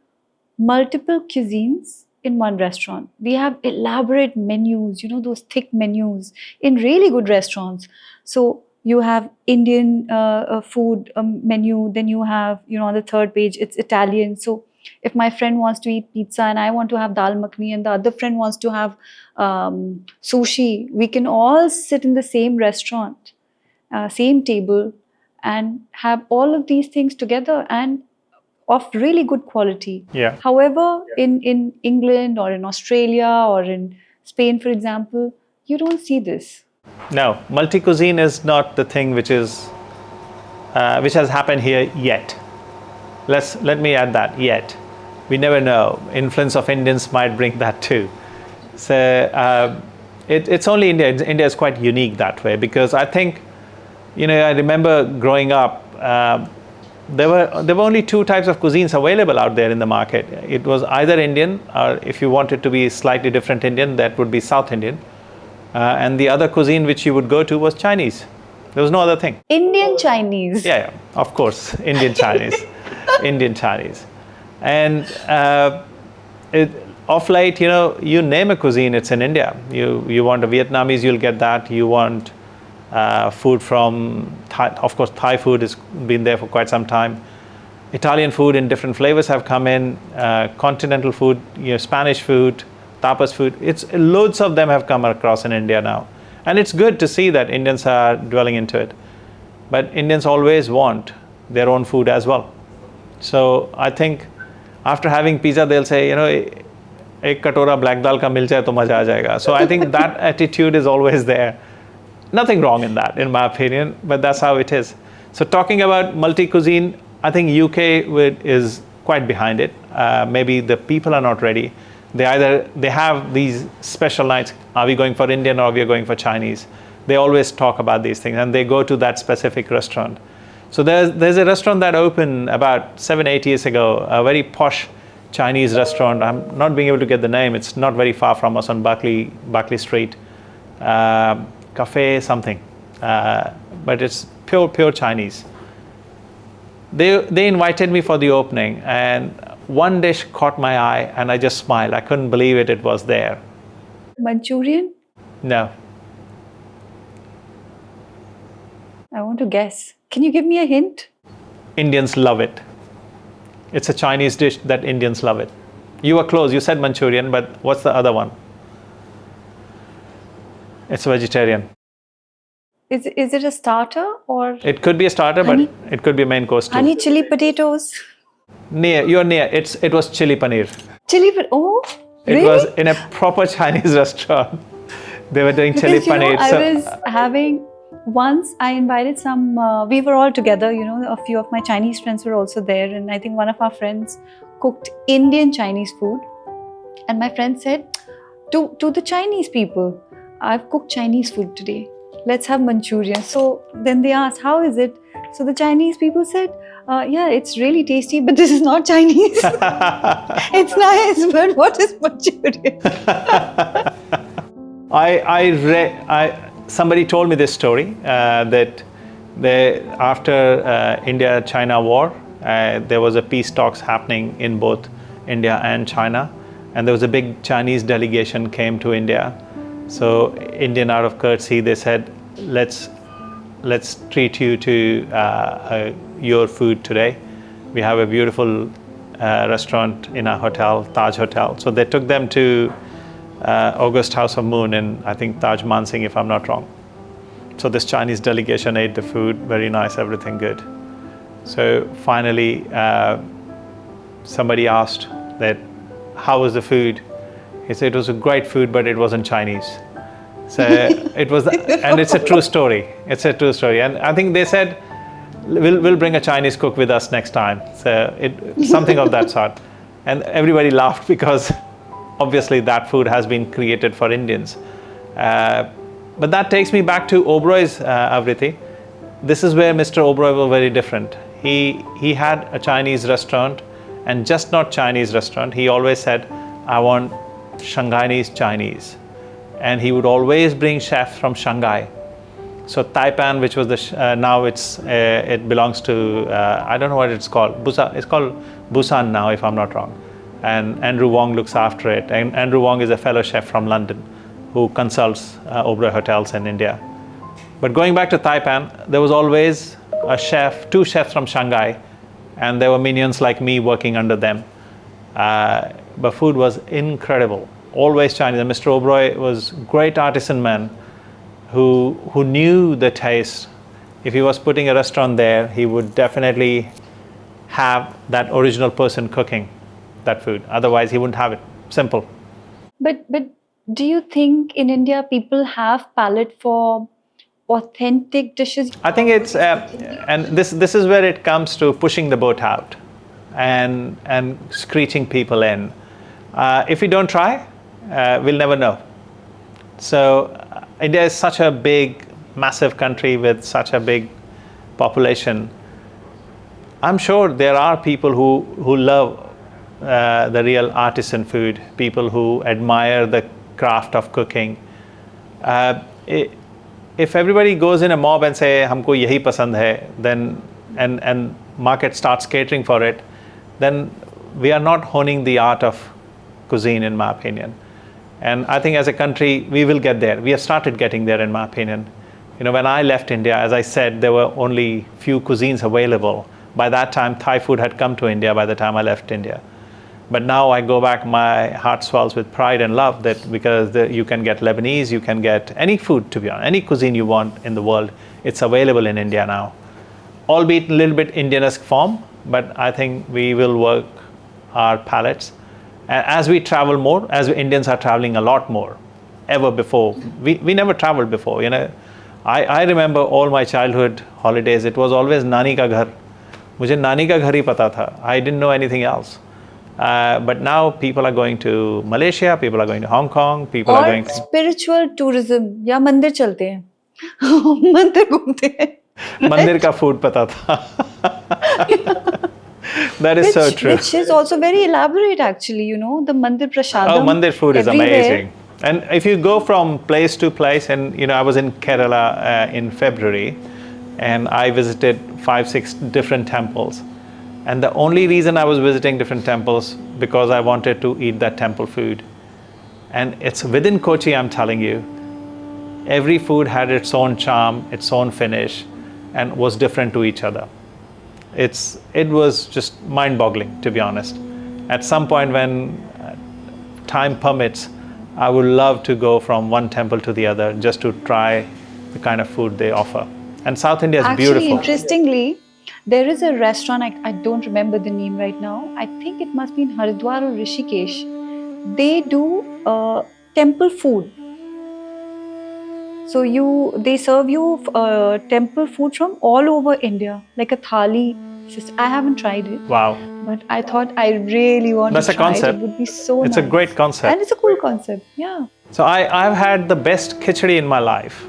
multiple cuisines in one restaurant. We have elaborate menus, those thick menus in really good restaurants. So you have Indian food menu, then you have, on the third page, it's Italian. So if my friend wants to eat pizza and I want to have dal makhani and the other friend wants to have sushi, we can all sit in the same restaurant, same table, and have all of these things together and of really good quality. Yeah. However, in England or in Australia or in Spain, for example, you don't see this. No, multi-cuisine is not the thing which has happened here yet. Let me add that, yet. We never know. Influence of Indians might bring that too. So it's only India. India is quite unique that way, because I think, I remember growing up, there were only two types of cuisines available out there in the market. It was either Indian, or if you wanted to be slightly different Indian, that would be South Indian. And the other cuisine which you would go to was Chinese. There was no other thing. Indian Chinese. Yeah, of course, Indian Chinese. Indian Chinese. And of late, you name a cuisine, it's in India. You want a Vietnamese, you'll get that. You want food from Thai, of course, Thai food has been there for quite some time. Italian food in different flavors have come in. Continental food, Spanish food, tapas food. It's loads of them have come across in India now, and it's good to see that Indians are dwelling into it. But Indians always want their own food as well. So I think after having pizza, they'll say, ek katora black dal ka mil jaye to maza aa jayega. So I think that attitude is always there. Nothing wrong in that, in my opinion, but that's how it is. So talking about multi-cuisine, I think UK is quite behind it. Maybe the people are not ready. They have these special nights. Are we going for Indian or are we going for Chinese? They always talk about these things, and they go to that specific restaurant. So there's a restaurant that opened about 7-8 years ago, a very posh Chinese restaurant. I'm not being able to get the name. It's not very far from us on Berkeley Street. Cafe something, but it's pure Chinese. They invited me for the opening, and one dish caught my eye, and I just smiled. I couldn't believe it was there. Manchurian? No. I want to guess. Can you give me a hint? Indians love it. It's a Chinese dish that Indians love it. You were close. You said Manchurian, but what's the other one? It's vegetarian. Is it a starter or? It could be a starter, but it could be a main course too. Honey chili potatoes? You're near. It was chili paneer. Oh, really? It was in a proper Chinese restaurant. They were doing chili paneer. I was having, once I invited some, we were all together, a few of my Chinese friends were also there, and I think one of our friends cooked Indian Chinese food. And my friend said to the Chinese people, I've cooked Chinese food today. Let's have Manchurian. So then they asked, how is it? So the Chinese people said, yeah, it's really tasty, but this is not Chinese. It's nice, but what is Manchurian? Somebody told me this story that after India-China war, there was a peace talks happening in both India and China, and there was a big Chinese delegation came to India. So Indian, out of courtesy, they said, let's treat you to your food today. We have a beautiful restaurant in our hotel, Taj Hotel. So they took them to August House of Moon in, I think, Taj Mansingh, if I'm not wrong. So this Chinese delegation ate the food, very nice, everything good. So finally, somebody asked that, how was the food? He said it was a great food, but it wasn't Chinese. So it was, and it's a true story. It's a true story. And I think they said, we'll bring a Chinese cook with us next time. So something of that sort. And everybody laughed because obviously that food has been created for Indians. But that takes me back to Oberoi's Aavriti. This is where Mr. Oberoi was very different. He had a Chinese restaurant, and just not Chinese restaurant. He always said, I want Shanghainese Chinese. And he would always bring chefs from Shanghai. So Taipan, which was now it belongs to, I don't know what it's called. It's called Busan now, if I'm not wrong. And Andrew Wong looks after it. And Andrew Wong is a fellow chef from London who consults Oberoi hotels in India. But going back to Taipan, there was always two chefs from Shanghai, and there were minions like me working under them. But food was incredible, always Chinese. And Mr. Oberoi was a great artisan man who knew the taste. If he was putting a restaurant there, he would definitely have that original person cooking that food. Otherwise, he wouldn't have it. Simple. But Do you think in India people have palate for authentic dishes? I think it's, and this is where it comes to pushing the boat out, and screeching people in. If we don't try, we'll never know. So India is such a big, massive country with such a big population. I'm sure there are people who love the real artisan food, people who admire the craft of cooking. If everybody goes in a mob and say हमको यही पसंद है, then and market starts catering for it, then we are not honing the art of cuisine, in my opinion. And I think as a country, we will get there. We have started getting there, in my opinion. You know, when I left India, as I said, there were only few cuisines available. By that time, Thai food had come to India by the time I left India. But now I go back, my heart swells with pride and love that because you can get Lebanese, you can get any food, to be honest, any cuisine you want in the world, it's available in India now. Albeit a little bit Indian-esque form, but I think we will work our palates. And as we travel more, as Indians are traveling a lot more, ever before. We never traveled before, you know. I remember all my childhood holidays, it was always Nani ka ghar. मुझे नानी का घर ही पता था. I didn't know anything else. But now people are going to Malaysia, people are going to Hong Kong, people are going to spiritual tourism. या मंदिर चलते हैं. मंदिर घूमते हैं. मंदिर का food पता था. That is so true. Which is also very elaborate, actually. You know, the mandir prasadam. Oh, mandir food is everywhere. amazing. And if you go from place to place, and you know, I was in Kerala in February, and I visited 5-6 different temples. And the only reason I was visiting different temples because I wanted to eat that temple food. And it's within Kochi, I'm telling you, every food had its own charm, its own finish, and was different to each other. It was just mind-boggling, to be honest. At some point when time permits, I would love to go from one temple to the other just to try the kind of food they offer. And South India is beautiful. Actually, interestingly, there is a restaurant, I don't remember the name right now. I think it must be in Haridwar or Rishikesh. They do temple food. So they serve you temple food from all over India, like a thali. I haven't tried it. Wow. But I thought I really want to try it. That's a concept. It would be so It's nice. a great concept. And it's a cool concept, yeah. So I've had the best khichdi in my life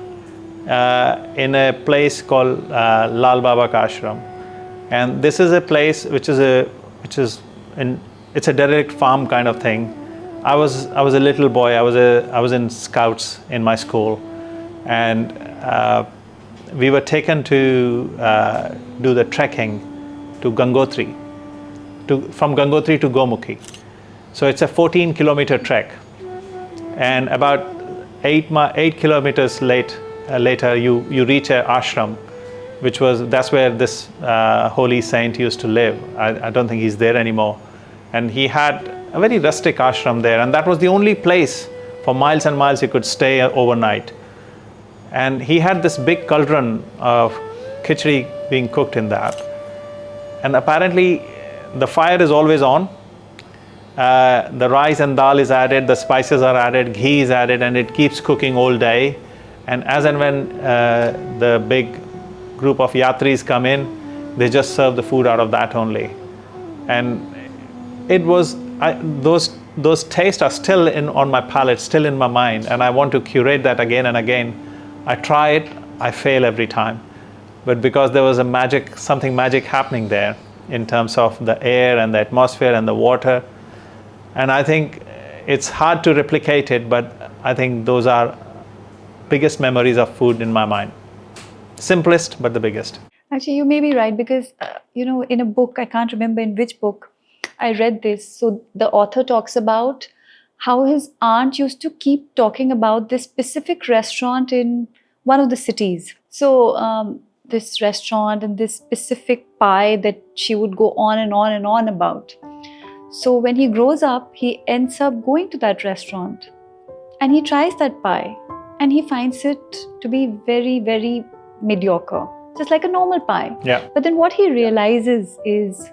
in a place called Lal Baba Ka Ashram. And this is a place it's a derelict farm kind of thing. I was a little boy. I was in scouts in my school, and we were taken to do the trekking to Gangotri, from Gangotri to Gomukhi. So it's a 14-kilometer trek, and about 8 kilometers later you reach an ashram, that's where this holy saint used to live. I don't think he's there anymore. And he had a very rustic ashram there, and that was the only place for miles and miles you could stay overnight. And he had this big cauldron of khichdi being cooked in that. And apparently the fire is always on. The rice and dal is added, the spices are added, ghee is added, and it keeps cooking all day. And as and when the big group of yatris come in, they just serve the food out of that only. And it was, those tastes are still on my palate, still in my mind, and I want to curate that again and again. I try it, I fail every time. But because there was something magic happening there in terms of the air and the atmosphere and the water. And I think it's hard to replicate it, but I think those are biggest memories of food in my mind. Simplest, but the biggest. Actually, you may be right, because, in a book, I can't remember in which book, I read this. So the author talks about how his aunt used to keep talking about this specific restaurant in one of the cities. So this restaurant and this specific pie that she would go on and on and on about. So when he grows up, he ends up going to that restaurant and he tries that pie and he finds it to be very, very mediocre, just like a normal pie. Yeah. But then what he realizes is,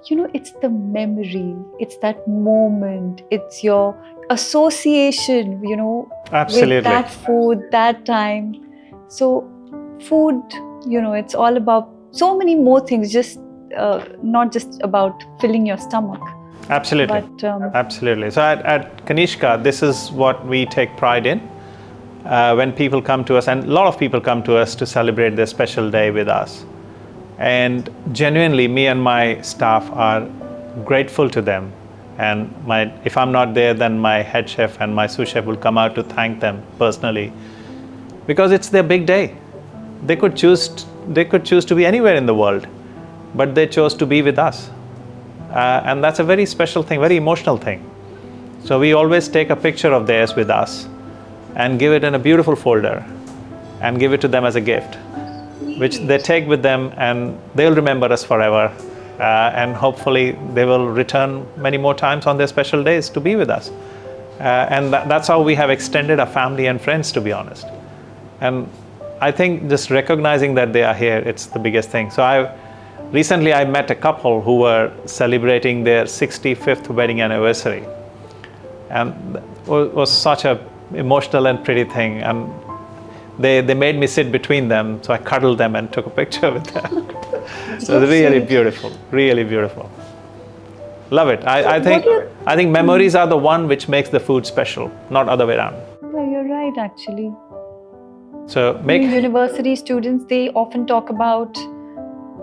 it's the memory, it's that moment, it's your association, Absolutely. with that food, that time. So, food, it's all about so many more things, just not just about filling your stomach. Absolutely. But Absolutely. So at Kanishka, this is what we take pride in. When people come to us, and a lot of people come to us to celebrate their special day with us. And genuinely, me and my staff are grateful to them. And if I'm not there, then my head chef and my sous chef will come out to thank them personally, because it's their big day. They could choose to be anywhere in the world, but they chose to be with us. And that's a very special thing, very emotional thing. So we always take a picture of theirs with us and give it in a beautiful folder and give it to them as a gift, which they take with them, and they'll remember us forever. And hopefully they will return many more times on their special days to be with us. And that's how we have extended our family and friends, to be honest. And I think just recognizing that they are here, it's the biggest thing. So recently I met a couple who were celebrating their 65th wedding anniversary. And it was such a emotional and pretty thing. And they made me sit between them, so I cuddled them and took a picture with them. So it's really beautiful, really beautiful. Love it. I think memories are the one which makes the food special, not other way around. Yeah, you're right, actually. So University students, they often talk about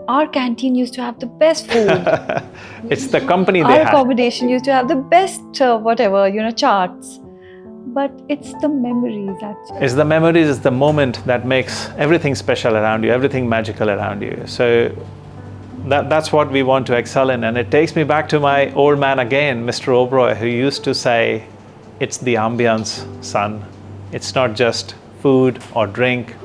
our canteen used to have the best food. It's the company they Our had. accommodation used to have the best charts. But it's the memories, actually. It's the memories, it's the moment that makes everything special around you, everything magical around you. So that's what we want to excel in. And it takes me back to my old man again, Mr. Oberoi, who used to say, it's the ambience, son. It's not just food or drink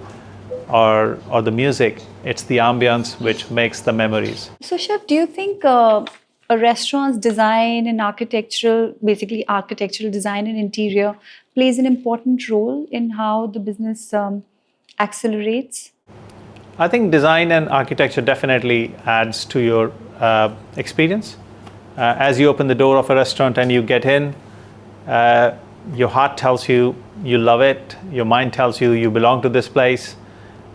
or the music. It's the ambience which makes the memories. So, Chef, do you think a restaurant's design and architectural design and interior plays an important role in how the business accelerates? I think design and architecture definitely adds to your experience. As you open the door of a restaurant and you get in, your heart tells you you love it, your mind tells you you belong to this place,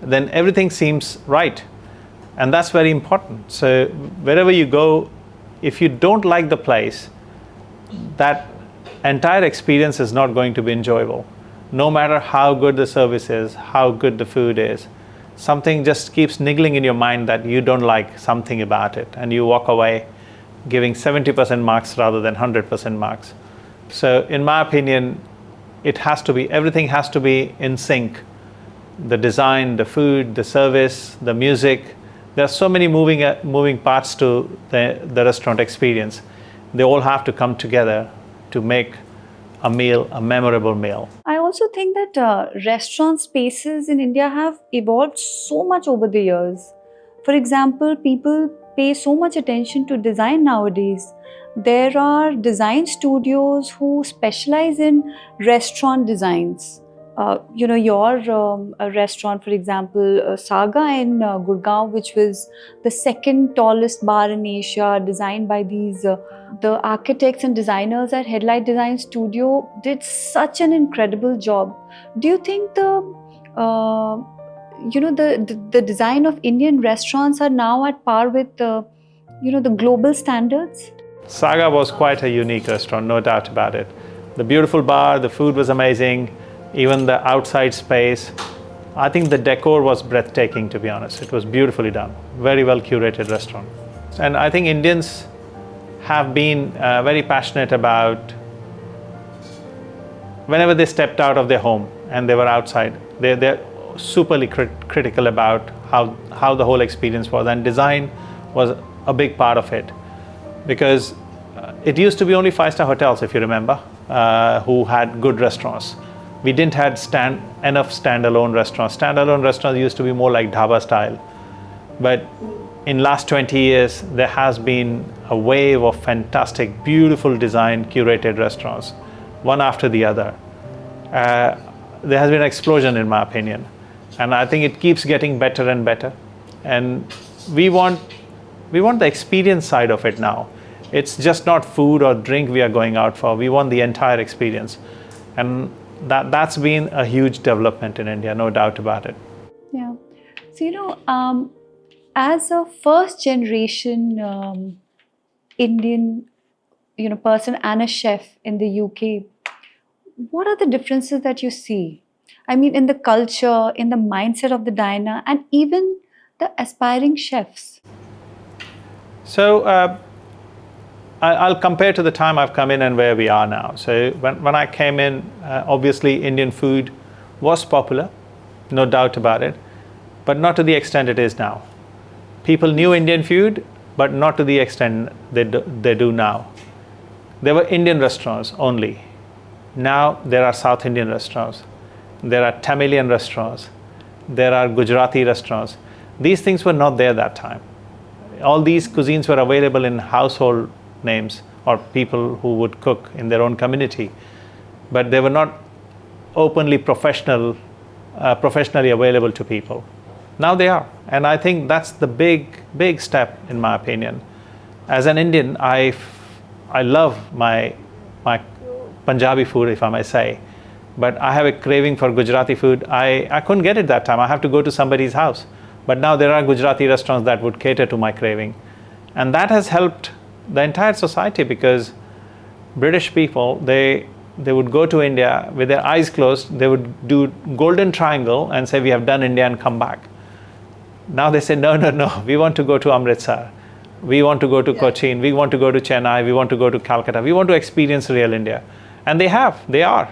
then everything seems right. And that's very important. So wherever you go, if you don't like the place, that entire experience is not going to be enjoyable. No matter how good the service is, how good the food is, something just keeps niggling in your mind that you don't like something about it, and you walk away giving 70% marks rather than 100% marks. So in my opinion, everything has to be in sync. The design, the food, the service, the music. There are so many moving parts to the restaurant experience. They all have to come together to make a meal a memorable meal. I also think that restaurant spaces in India have evolved so much over the years. For example, people pay so much attention to design nowadays. There are design studios who specialize in restaurant designs. Your restaurant, for example, Saga in Gurgaon, which was the second tallest bar in Asia, designed by the architects and designers at Headlight Design Studio, did such an incredible job. Do you think the design of Indian restaurants are now at par with the global standards? Saga was quite a unique restaurant, no doubt about it. The beautiful bar, the food was amazing. Even the outside space, I think the decor was breathtaking, to be honest. It was beautifully done, very well curated restaurant. And I think Indians have been very passionate about, whenever they stepped out of their home and they were outside, they're superly critical about how the whole experience was, and design was a big part of it. Because it used to be only 5-star hotels, if you remember, who had good restaurants. We didn't have enough standalone restaurants. Standalone restaurants used to be more like dhaba style. But in last 20 years, there has been a wave of fantastic, beautiful designed, curated restaurants, one after the other. There has been an explosion, in my opinion. And I think it keeps getting better and better. And we want the experience side of it now. It's just not food or drink we are going out for. We want the entire experience. And that's been a huge development in India, no doubt about it. Yeah. So, as a first generation Indian, person and a chef in the UK, what are the differences that you see? I mean, in the culture, in the mindset of the diner, and even the aspiring chefs. So I'll compare to the time I've come in and where we are now. So when I came in, obviously Indian food was popular, no doubt about it, but not to the extent it is now. People knew Indian food, but not to the extent they do now. There were Indian restaurants only. Now there are South Indian restaurants. There are Tamilian restaurants. There are Gujarati restaurants. These things were not there that time. All these cuisines were available in household names or people who would cook in their own community, but they were not openly professionally available to people. Now they are, and I think that's the big step in my opinion. As an Indian, I love my Punjabi food, if I may say, but I have a craving for Gujarati food. I couldn't get it that time. I have to go to somebody's house. But now there are Gujarati restaurants that would cater to my craving. And that has helped the entire society, because British people, they would go to India with their eyes closed. They would do golden triangle and say, we have done India, and come back. Now they say, no, we want to go to Amritsar. We want to go to Cochin. We want to go to Chennai. We want to go to Calcutta. We want to experience real India. And they are.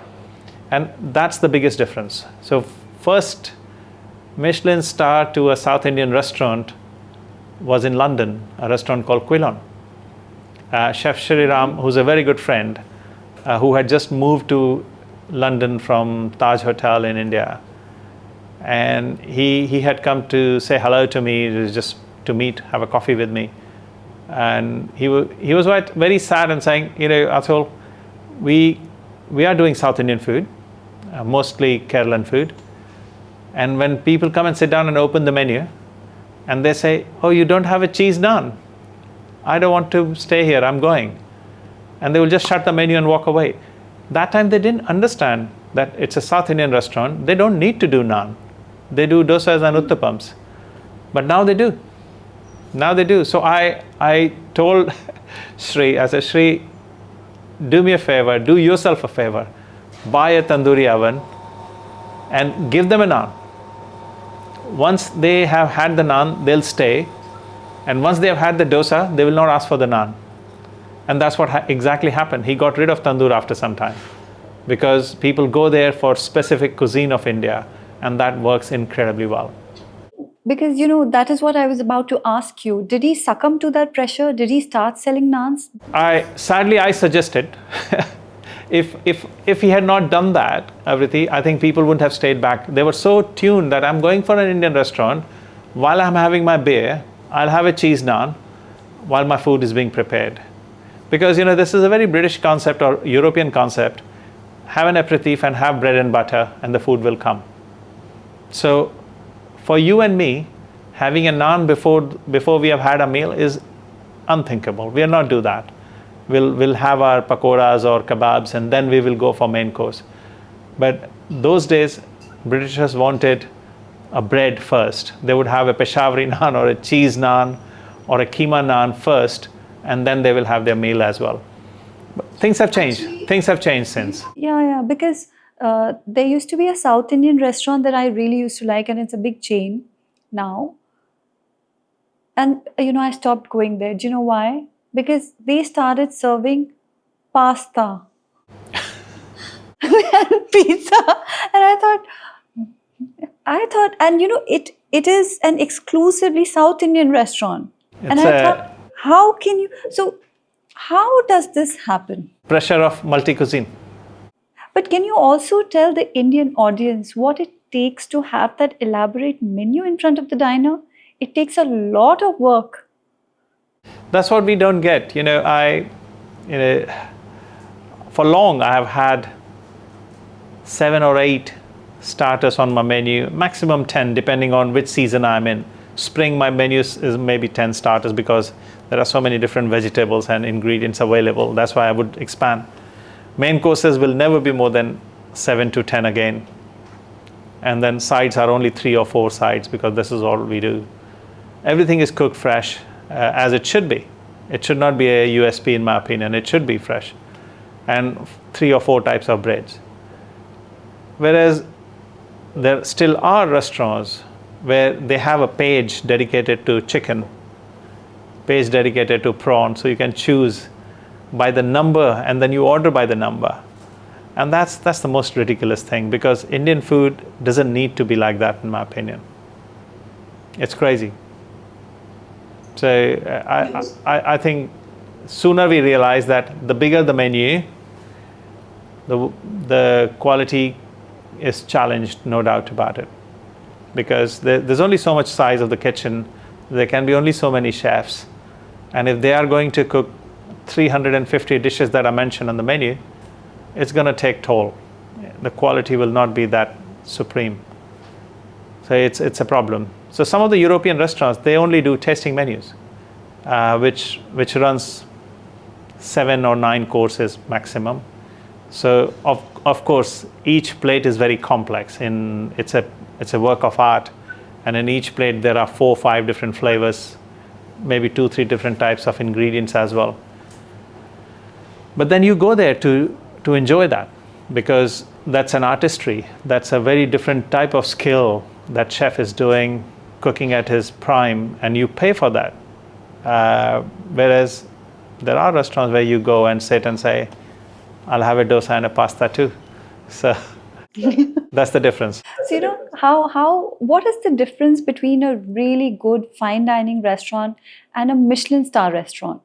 And that's the biggest difference. So first Michelin star to a South Indian restaurant was in London, a restaurant called Cuisine. Chef Shriram, who's a very good friend, who had just moved to London from Taj Hotel in India. And he had come to say hello to me, just to meet, have a coffee with me. And he was very sad and saying, Atul, we are doing South Indian food, mostly Kerala food. And when people come and sit down and open the menu, and they say, oh, you don't have a cheese naan. I don't want to stay here, I'm going. And they will just shut the menu and walk away. That time they didn't understand that it's a South Indian restaurant. They don't need to do naan. They do dosas and uttapams. But now they do. So I told Shri, I said, Shri, do me a favor, do yourself a favor. Buy a tandoori oven and give them a naan. Once they have had the naan, they'll stay. And once they have had the dosa, they will not ask for the naan. And that's what exactly happened. He got rid of tandoor after some time, because people go there for specific cuisine of India, and that works incredibly well. Because, that is what I was about to ask you. Did he succumb to that pressure? Did he start selling naans? Sadly, I suggested. If he had not done that, Aavriti, I think people wouldn't have stayed back. They were so tuned that I'm going for an Indian restaurant. While I'm having my beer, I'll have a cheese naan while my food is being prepared. Because, this is a very British concept or European concept. Have an aperitif and have bread and butter, and the food will come. So for you and me, having a naan before we have had a meal is unthinkable. We will not do that. We'll have our pakoras or kebabs, and then we will go for main course. But those days, Britishers wanted a bread first. They would have a Peshawari naan or a cheese naan or a keema naan first, and then they will have their meal as well. But things have changed. Things have changed since. Yeah, because there used to be a South Indian restaurant that I really used to like, and it's a big chain now. And, I stopped going there. Do you know why? Because they started serving pasta and pizza. And I thought, and it is an exclusively South Indian restaurant. And I thought, how does this happen? Pressure of multi-cuisine. But can you also tell the Indian audience what it takes to have that elaborate menu in front of the diner? It takes a lot of work. That's what we don't get. For long I have had 7 or 8 starters on my menu, maximum 10 depending on which season I'm in. Spring, my menu is maybe 10 starters because There are so many different vegetables and ingredients available. That's why I would expand. Main courses will never be more than 7 to 10 again. And then sides are only 3 or 4 sides, because this is all we do. Everything is cooked fresh, as it should be. It should not be a USP in my opinion. It should be fresh. And 3 or 4 types of breads. Whereas there still are restaurants where they have a page dedicated to chicken, page dedicated to prawn, so you can choose by the number and then you order by the number. And that's the most ridiculous thing, because Indian food doesn't need to be like that in my opinion. It's crazy. So I think sooner we realize that the bigger the menu, the quality is challenged, no doubt about it. Because there's only so much size of the kitchen, there can be only so many chefs. And if they are going to cook 350 dishes that are mentioned on the menu, it's going to take toll. The quality will not be that supreme. So it's a problem. So some of the European restaurants, they only do tasting menus, which runs 7 or 9 courses maximum. So of course, each plate is very complex. It's a work of art, and in each plate there are 4 or 5 different flavors, maybe 2 or 3 different types of ingredients as well. But then you go there to enjoy that, because that's an artistry. That's a very different type of skill that chef is doing, cooking at his prime, and you pay for that. Whereas there are restaurants where you go and sit and say, I'll have a dosa and a pasta too. So that's the difference. So, what is the difference between a really good fine dining restaurant and a Michelin star restaurant?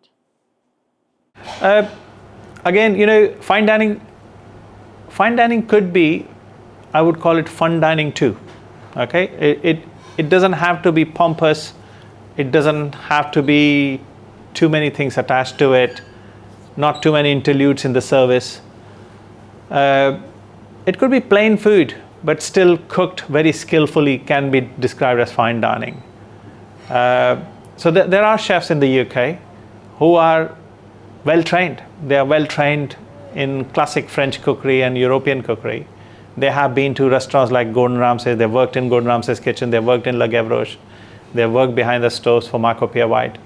Again, fine dining could be, I would call it fun dining too. Okay, it doesn't have to be pompous. It doesn't have to be too many things attached to it. Not too many interludes in the service. It could be plain food, but still cooked very skillfully, can be described as fine dining. So there are chefs in the UK who are well trained. They are well trained in classic French cookery and European cookery. They have been to restaurants like Gordon Ramsay. They've worked in Gordon Ramsay's kitchen. They've worked in Le Gavroche. They've worked behind the stoves for Marco Pierre White.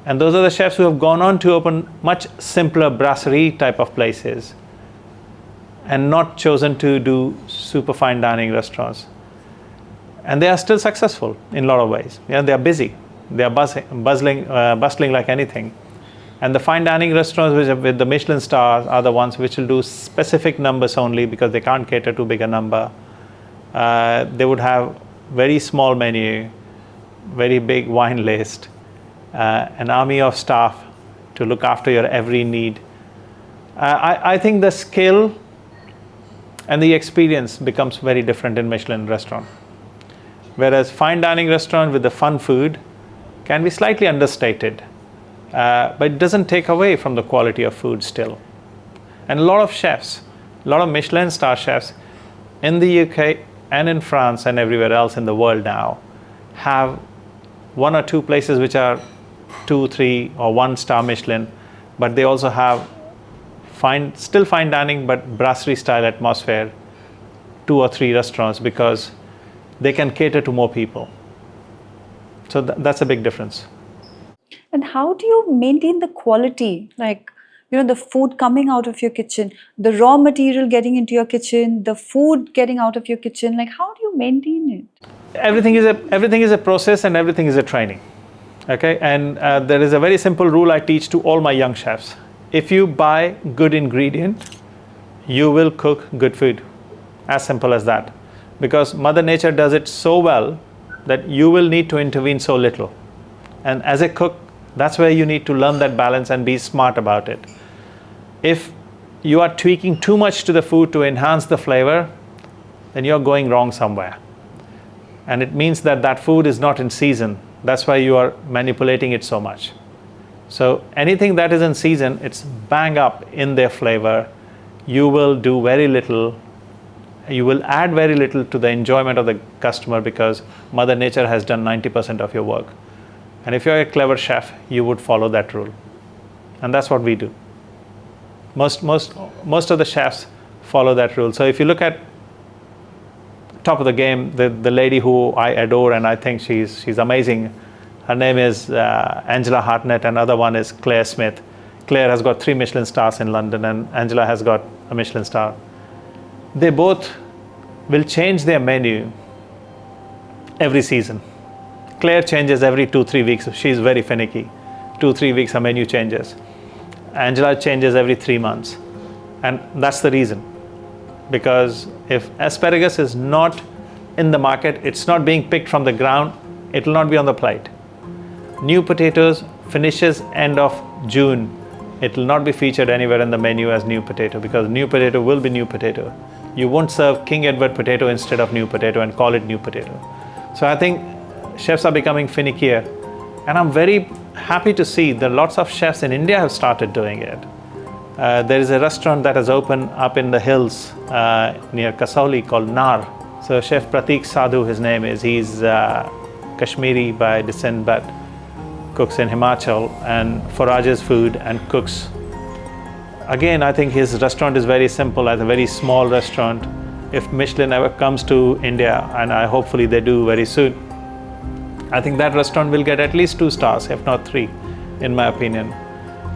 And those are the chefs who have gone on to open much simpler brasserie type of places and not chosen to do super fine dining restaurants. And they are still successful in a lot of ways. They are busy. They are bustling like anything. And the fine dining restaurants with the Michelin stars are the ones which will do specific numbers only, because they can't cater to bigger number. They would have very small menu, very big wine list, an army of staff to look after your every need. I think the skill and the experience becomes very different in Michelin restaurant. Whereas fine dining restaurant with the fun food can be slightly understated, but it doesn't take away from the quality of food still. And a lot of chefs, a lot of Michelin star chefs in the UK and in France and everywhere else in the world now have 1 or 2 places which are 2, 3 or 1 star Michelin, but they also have still fine dining but brasserie style atmosphere, 2 or 3 restaurants, because they can cater to more people. So that's a big difference. And how do you maintain the quality? Like, the food coming out of your kitchen, the raw material getting into your kitchen, the food getting out of your kitchen. Like, how do you maintain it? Everything is a process, and everything is a training. Okay, and there is a very simple rule I teach to all my young chefs. If you buy good ingredient, you will cook good food. As simple as that. Because Mother Nature does it so well that you will need to intervene so little. And as a cook, that's where you need to learn that balance and be smart about it. If you are tweaking too much to the food to enhance the flavor, then you're going wrong somewhere. And it means that that food is not in season. That's why you are manipulating it so much. So anything that is in season, it's bang up in their flavor. You will do very little. You will add very little to the enjoyment of the customer, because Mother Nature has done 90% of your work. And if you're a clever chef, you would follow that rule. And that's what we do. Most of the chefs follow that rule. So if you look at top of the game, the lady who I adore and I think she's amazing, her name is Angela Hartnett, and other one is Claire Smith. Claire has got 3 Michelin stars in London and Angela has got a Michelin star. They both will change their menu every season. Claire changes every 2-3 weeks. She's very finicky. 2-3 weeks her menu changes. Angela changes every 3 months. And that's the reason. Because if asparagus is not in the market, it's not being picked from the ground, it will not be on the plate. New potatoes finishes end of June. It will not be featured anywhere in the menu as new potato, because new potato will be new potato. You won't serve King Edward potato instead of new potato and call it new potato. So I think chefs are becoming finickier, and I'm very happy to see that lots of chefs in India have started doing it. There is a restaurant that has opened up in the hills near Kasauli called Nar. So Chef Pratik Sadhu, his name is, he's Kashmiri by descent but cooks in Himachal and forages food and cooks. Again, I think his restaurant is very simple, as a very small restaurant. If Michelin ever comes to India, and hopefully they do very soon, I think that restaurant will get at least 2 stars, if not 3, in my opinion.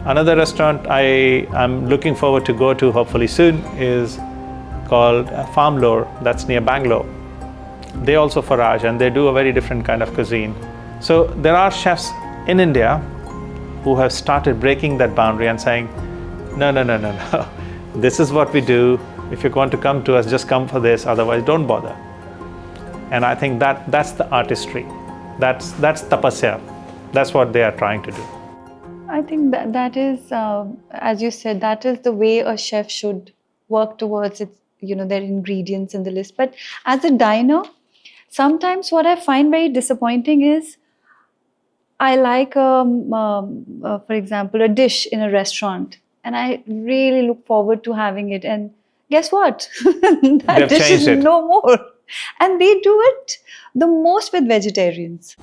Another restaurant I'm looking forward to go to hopefully soon is called Farm Lore, that's near Bangalore. They also forage and they do a very different kind of cuisine. So there are chefs in India who have started breaking that boundary and saying, no, this is what we do. If you're going to come to us, just come for this, otherwise don't bother. And I think that's the artistry. That's tapasya. That's what they are trying to do. I think that is, as you said, that is the way a chef should work towards its, their ingredients in the list. But as a diner, sometimes what I find very disappointing is I like, for example, a dish in a restaurant, and I really look forward to having it. And guess what? That They've dish changed is it. no more. And they do it the most with vegetarians.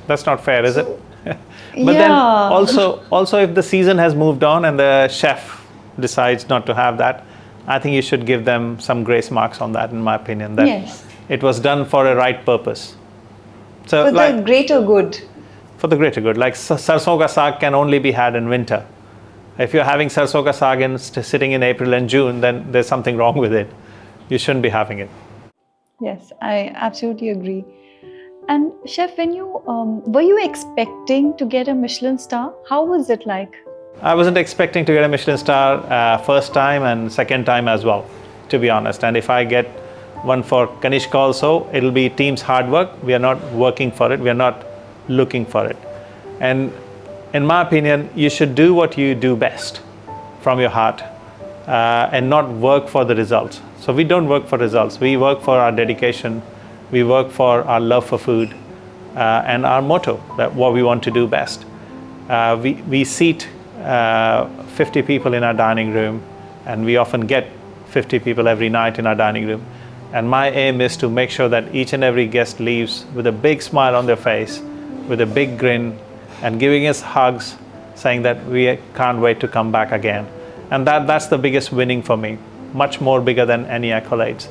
That's not fair, is it? But Yeah. then also if the season has moved on and the chef decides not to have that, I think you should give them some grace marks on that, in my opinion, that Yes. it was done for a right purpose. So For the greater good. for the greater good, like sarson ka saag can only be had in winter. If you're having sarson ka saag sitting in April and June, then there's something wrong with it. You shouldn't be having it. Yes, I absolutely agree. And chef, when you were you expecting to get a Michelin star? How was it like? I wasn't expecting to get a Michelin star first time and second time as well, to be honest. And if I get one for Kanishka also, it'll be team's hard work. We are not working for it. We are not looking for it. And in my opinion, you should do what you do best from your heart and not work for the results. So we don't work for results. We work for our dedication. We work for our love for food and our motto, that what we want to do best. We seat 50 people in our dining room, and we often get 50 people every night in our dining room. And my aim is to make sure that each and every guest leaves with a big smile on their face, with a big grin, and giving us hugs, saying that we can't wait to come back again. And that's the biggest winning for me, much more bigger than any accolades.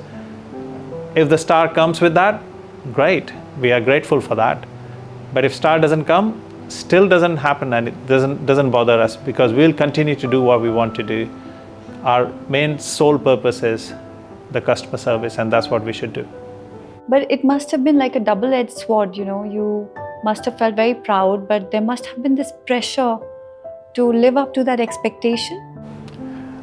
If the star comes with that, great. We are grateful for that. But if star doesn't come, still doesn't happen, and it doesn't bother us, because we'll continue to do what we want to do. Our main sole purpose is the customer service, and that's what we should do. But it must have been like a double-edged sword, you must have felt very proud, but there must have been this pressure to live up to that expectation.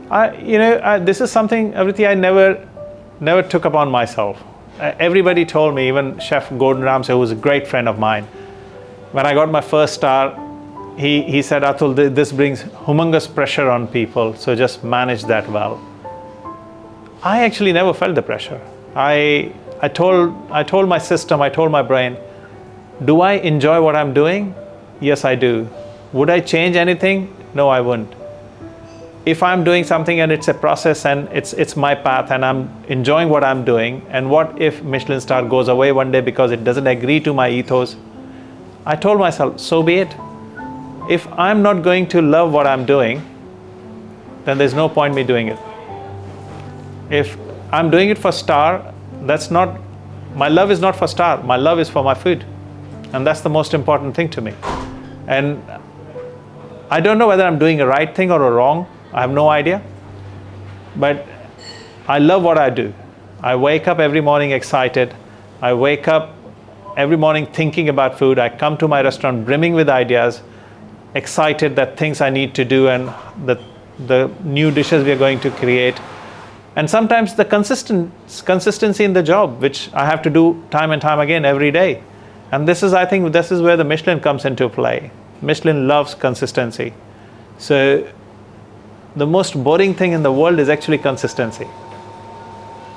This is something, Aavriti, I never took upon myself. Everybody told me, even Chef Gordon Ramsay, who was a great friend of mine, when I got my first star, he said, Atul, this brings humongous pressure on people, so just manage that well. I actually never felt the pressure. I told my system, I told my brain, do I enjoy what I'm doing? Yes, I do. Would I change anything? No, I wouldn't. If I'm doing something and it's a process and it's my path and I'm enjoying what I'm doing, and what if Michelin star goes away one day because it doesn't agree to my ethos? I told myself, so be it. If I'm not going to love what I'm doing, then there's no point me doing it. If I'm doing it for star, my love is not for star, my love is for my food. And that's the most important thing to me. And I don't know whether I'm doing a right thing or a wrong, I have no idea. But I love what I do. I wake up every morning excited. I wake up every morning thinking about food. I come to my restaurant brimming with ideas, excited that things I need to do and the new dishes we are going to create. And sometimes the consistency in the job, which I have to do time and time again every day. And I think this is where the Michelin comes into play. Michelin loves consistency. So the most boring thing in the world is actually consistency.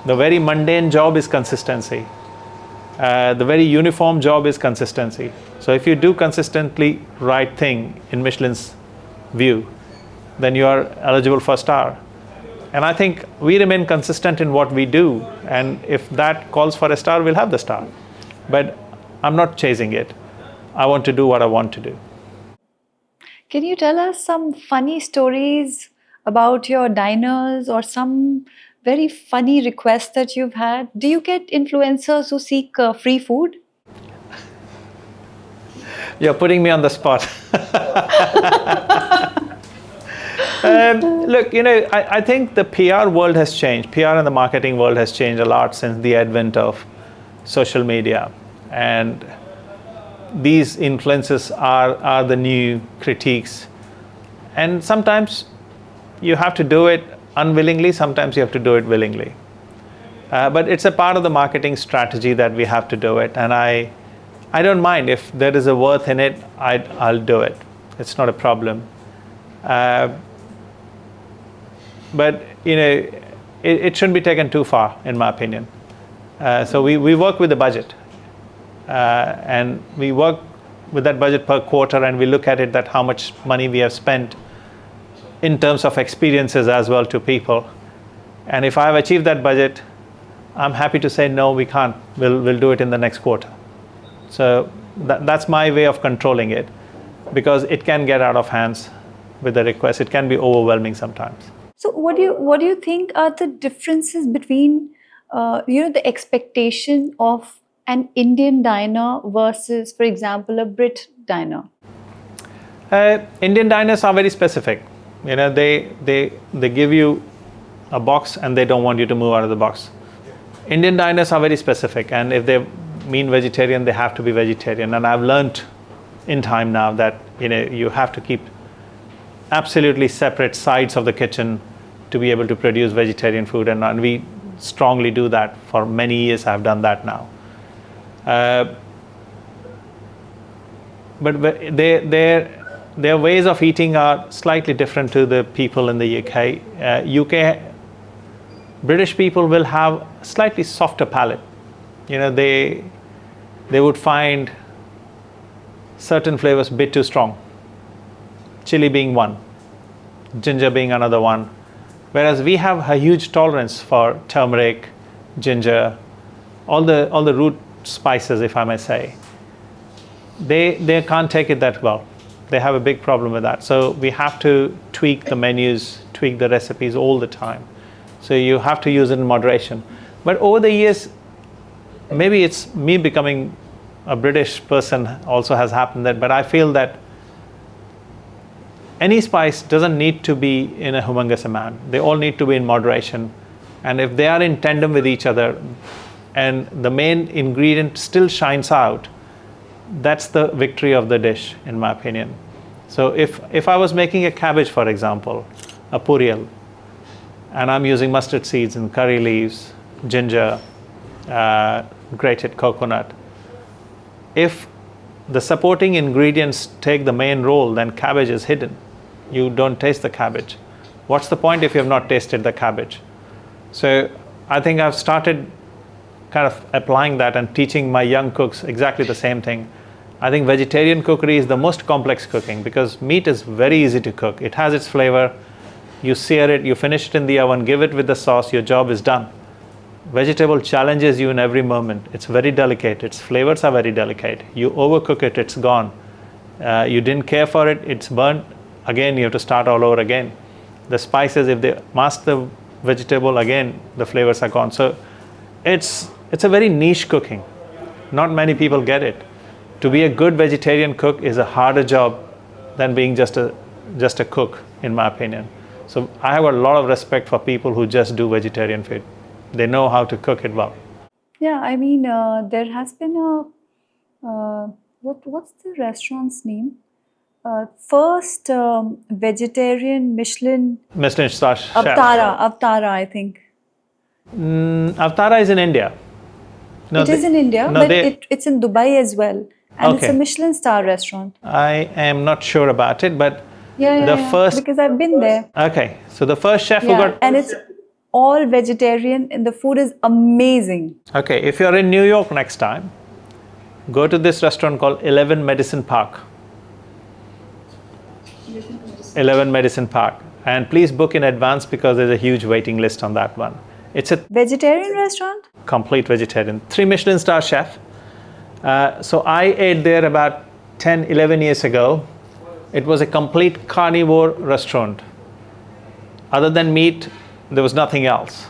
The very mundane job is consistency. The very uniform job is consistency. So if you do consistently right thing in Michelin's view, then you are eligible for star. And I think we remain consistent in what we do. And if that calls for a star, we'll have the star. But I'm not chasing it. I want to do what I want to do. Can you tell us some funny stories about your diners or some very funny requests that you've had? Do you get influencers who seek free food? You're putting me on the spot. Look, I think the PR world has changed. PR and the marketing world has changed a lot since the advent of social media. And these influences are the new critiques. And sometimes you have to do it unwillingly, sometimes you have to do it willingly. But it's a part of the marketing strategy that we have to do it. And I don't mind if there is a worth in it, I'll do it. It's not a problem. But it shouldn't be taken too far, in my opinion. So we work with the budget. And we work with that budget per quarter, and we look at it that how much money we have spent in terms of experiences as well to people. And if I have achieved that budget, I'm happy to say no, we can't. We'll do it in the next quarter. So that's my way of controlling it, because it can get out of hands with the request. It can be overwhelming sometimes. So what do you think are the differences between the expectation of an Indian diner versus, for example, a Brit diner? Indian diners are very specific. They give you a box and they don't want you to move out of the box. Indian diners are very specific, and if they mean vegetarian, they have to be vegetarian. And I've learned in time now that you have to keep absolutely separate sides of the kitchen to be able to produce vegetarian food, and we strongly do that. For many years I've done that now. But their ways of eating are slightly different to the people in the UK. British people will have slightly softer palate. They would find certain flavors a bit too strong. Chili being one, ginger being another one. Whereas we have a huge tolerance for turmeric, ginger, all the root spices, if I may say. They can't take it that well. They have a big problem with that. So we have to tweak the menus, tweak the recipes all the time. So you have to use it in moderation. But over the years, maybe it's me becoming a British person also has happened that, but I feel that any spice doesn't need to be in a humongous amount. They all need to be in moderation. And if they are in tandem with each other and the main ingredient still shines out, that's the victory of the dish, in my opinion. So if I was making a cabbage, for example, a puriyal, and I'm using mustard seeds and curry leaves, ginger, grated coconut, if the supporting ingredients take the main role, then cabbage is hidden. You don't taste the cabbage. What's the point if you have not tasted the cabbage? So I think I've started kind of applying that and teaching my young cooks exactly the same thing. I think vegetarian cookery is the most complex cooking because meat is very easy to cook. It has its flavor. You sear it, you finish it in the oven, give it with the sauce, your job is done. Vegetable challenges you in every moment. It's very delicate. Its flavors are very delicate. You overcook it, it's gone. You didn't care for it, it's burnt. Again, you have to start all over again. The spices, if they mask the vegetable, again, the flavors are gone. So it's a very niche cooking. Not many people get it. To be a good vegetarian cook is a harder job than being just a cook, in my opinion. So I have a lot of respect for people who just do vegetarian food. They know how to cook it well. Yeah, I mean, there has been what's the restaurant's name? First vegetarian Michelin-starred chef. Avtara, I think. Avtara is in India. No, it is in India, no, but it's in Dubai as well. And it's a Okay. Michelin-star restaurant. I am not sure about it, but the Yeah, first. because I've been there. Okay, so the first chef who Yeah, got. and it's all vegetarian and the food is amazing. Okay, if you're in New York next time, go to this restaurant called 11 Medicine Park. 11 Medicine Park. And please book in advance because there's a huge waiting list on that one. It's a Vegetarian restaurant? complete vegetarian. 3 Michelin star chef. So I ate there about 10, 11 years ago. It was a complete carnivore restaurant. Other than meat, there was nothing else.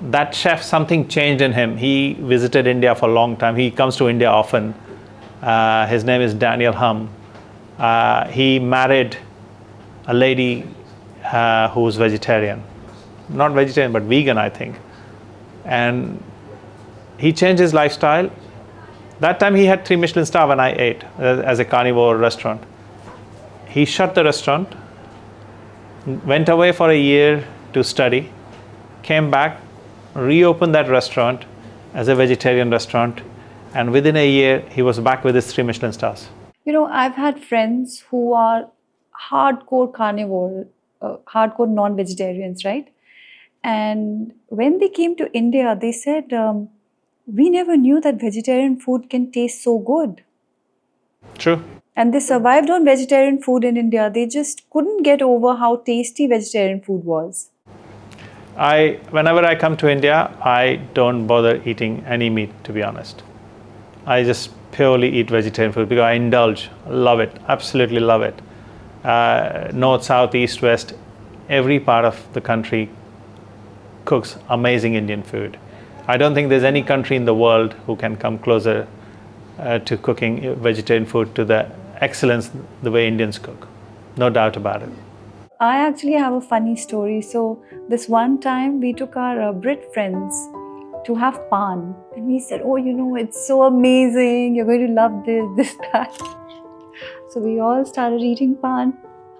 That chef, something changed in him. He visited India for a long time. He comes to India often. His name is Daniel Hum. He married a lady who was vegetarian. Not vegetarian, but vegan, I think. And he changed his lifestyle. That time he had 3 Michelin star when I ate as a carnivore restaurant. He shut the restaurant, went away for a year to study, came back, reopened that restaurant as a vegetarian restaurant, and within a year he was back with his 3 Michelin stars. You know, I've had friends who are hardcore carnivore, hardcore non-vegetarians, right? And when they came to India, they said, we never knew that vegetarian food can taste so good. True. And they survived on vegetarian food in India. They just couldn't get over how tasty vegetarian food was. Whenever I come to India, I don't bother eating any meat, to be honest. I just purely eat vegetarian food because I indulge, love it, absolutely love it. North, south, east, west, every part of the country cooks amazing Indian food. I don't think there's any country in the world who can come closer to cooking vegetarian food to the excellence the way Indians cook. No doubt about it. I actually have a funny story. So this one time we took our Brit friends to have pan, and we said, oh, you know, it's so amazing, you're going to love this, that. So we all started eating pan.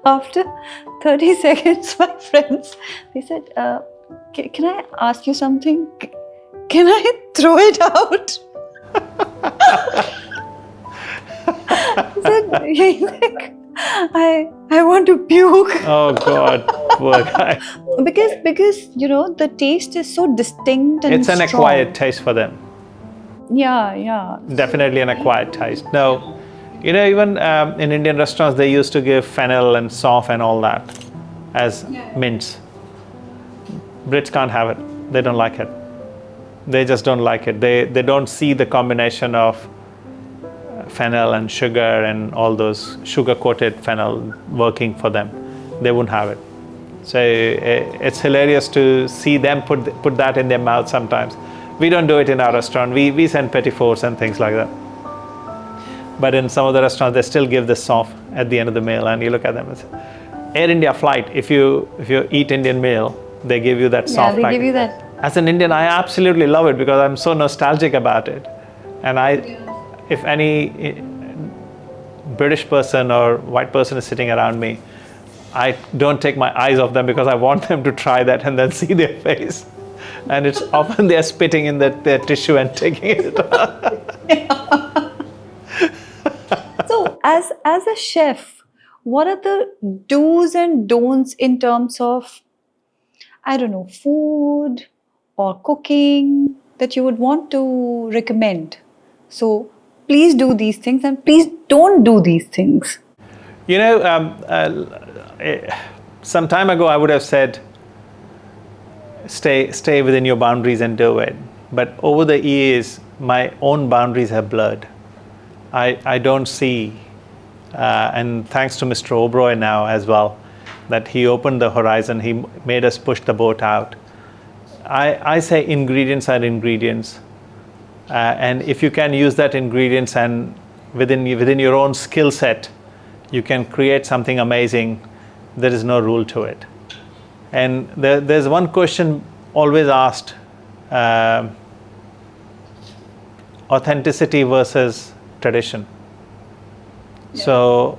After 30 seconds, my friends, they said, can I ask you something? Can I throw it out? I want to puke. Oh God, poor guy. Because you know the taste is so distinct and It's an strong. acquired taste for them. Yeah. Definitely an acquired taste. No, you know, even in Indian restaurants they used to give fennel and sauf and all that as mints. Brits can't have it. They don't like it. They just don't like it. They don't see the combination of fennel and sugar and all those sugar-coated fennel working for them. They wouldn't have it. So it's hilarious to see them put that in their mouth sometimes. We don't do it in our restaurant. We send petit fours and things like that. But in some of the restaurants, they still give the sauf at the end of the meal, and you look at them. It's Air India flight. If you eat Indian meal, they give you that sauf. Yeah, they packet. give you that. As an Indian, I absolutely love it because I'm so nostalgic about it. And if any British person or white person is sitting around me, I don't take my eyes off them because I want them to try that and then see their face. And it's often they're spitting in their tissue and taking it. So, as a chef, what are the do's and don'ts in terms of, I don't know, food or cooking that you would want to recommend? So, please do these things and please don't do these things. You know, some time ago I would have said, stay within your boundaries and do it. But over the years, my own boundaries have blurred. I don't see, and thanks to Mr. Oberoi now as well, that he opened the horizon, he made us push the boat out. I say ingredients are ingredients, and if you can use that ingredients and within your own skill set, you can create something amazing. There is no rule to it. And there's one question always asked, authenticity versus tradition. Yeah. So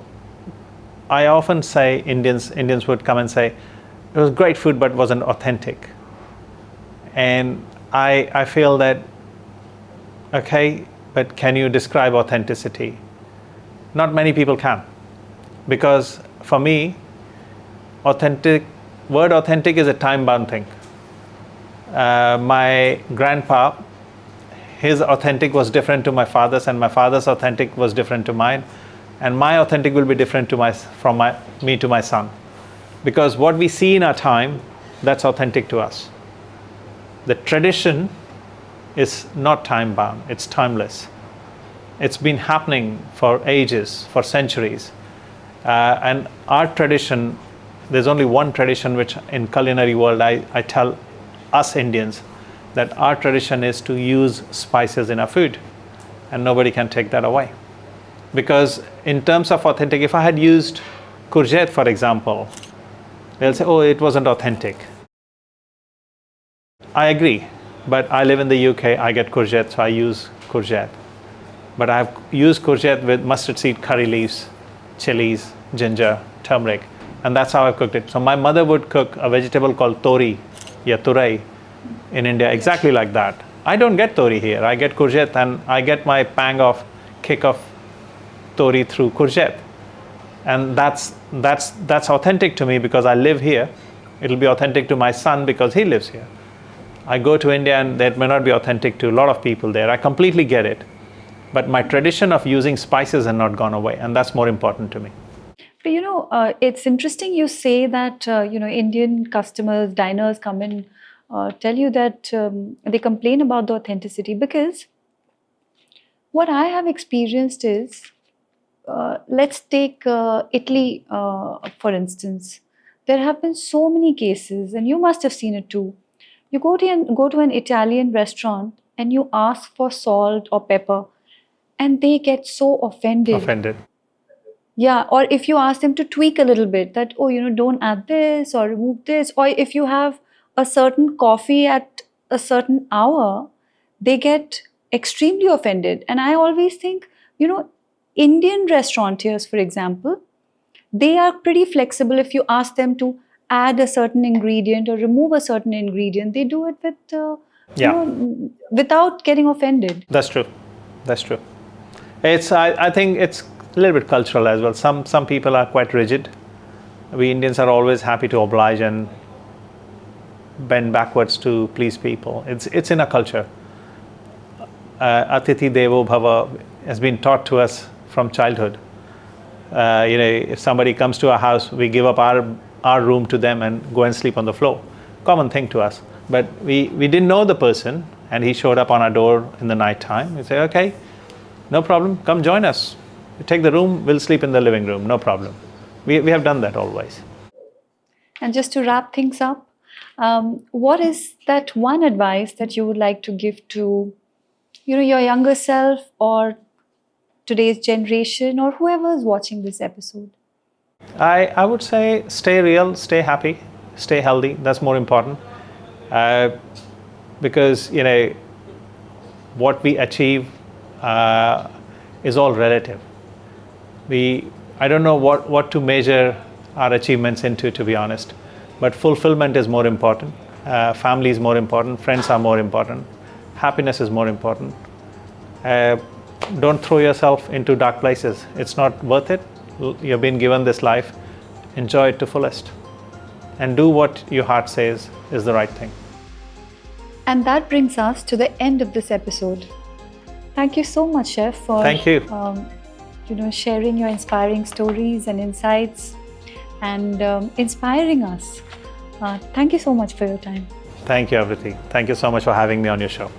I often say Indians would come and say, it was great food but wasn't authentic. And I feel that, okay, but can you describe authenticity? Not many people can. Because for me, word authentic is a time-bound thing. My grandpa, his authentic was different to my father's, and my father's authentic was different to mine, and my authentic will be different from me to my son. Because what we see in our time, that's authentic to us. The tradition is not time-bound, it's timeless. It's been happening for ages, for centuries. And our tradition, there's only one tradition which in culinary world I tell us Indians that our tradition is to use spices in our food, and nobody can take that away. Because in terms of authentic, if I had used courgette, for example, they'll say, oh, it wasn't authentic. I agree, but I live in the UK, I get courgette, so I use courgette. But I've used courgette with mustard seed, curry leaves, chilies, ginger, turmeric, and that's how I've cooked it. So my mother would cook a vegetable called tori, ya turai, in India, exactly like that. I don't get tori here. I get courgette, and I get my kick of tori through courgette. And that's authentic to me because I live here. It'll be authentic to my son because he lives here. I go to India and that may not be authentic to a lot of people there. I completely get it. But my tradition of using spices has not gone away, and that's more important to me. But it's interesting you say that, Indian customers, diners come in, tell you that they complain about the authenticity, because what I have experienced is, let's take Italy, for instance. There have been so many cases, and you must have seen it too. You go to an Italian restaurant and you ask for salt or pepper, and they get so offended. Yeah, or if you ask them to tweak a little bit, that, oh, don't add this or remove this, or if you have a certain coffee at a certain hour, they get extremely offended. And I always think, Indian restaurateurs, for example, they are pretty flexible. If you ask them to add a certain ingredient or remove a certain ingredient, they do it with, without getting offended. That's true. I think it's a little bit cultural as well. Some people are quite rigid. We Indians are always happy to oblige and bend backwards to please people. It's in our culture. Atithi Devo Bhava has been taught to us from childhood. If somebody comes to our house, we give up our room to them and go and sleep on the floor. Common thing to us. But we didn't know the person, and he showed up on our door in the night time. We say, okay, no problem, come join us. You take the room, we'll sleep in the living room, no problem. We have done that always. And just to wrap things up, what is that one advice that you would like to give to your younger self, or today's generation, or whoever is watching this episode? I would say stay real, stay happy, stay healthy. That's more important. Because what we achieve is all relative. I don't know what to measure our achievements into, to be honest. But fulfillment is more important. Family is more important. Friends are more important. Happiness is more important. Don't throw yourself into dark places. It's not worth it. You've been given this life. Enjoy it to fullest. And do what your heart says is the right thing. And that brings us to the end of this episode. Thank you so much, Chef, for Thank you. Sharing your inspiring stories and insights and inspiring us. Thank you so much for your time. Thank you, Aavriti. Thank you so much for having me on your show.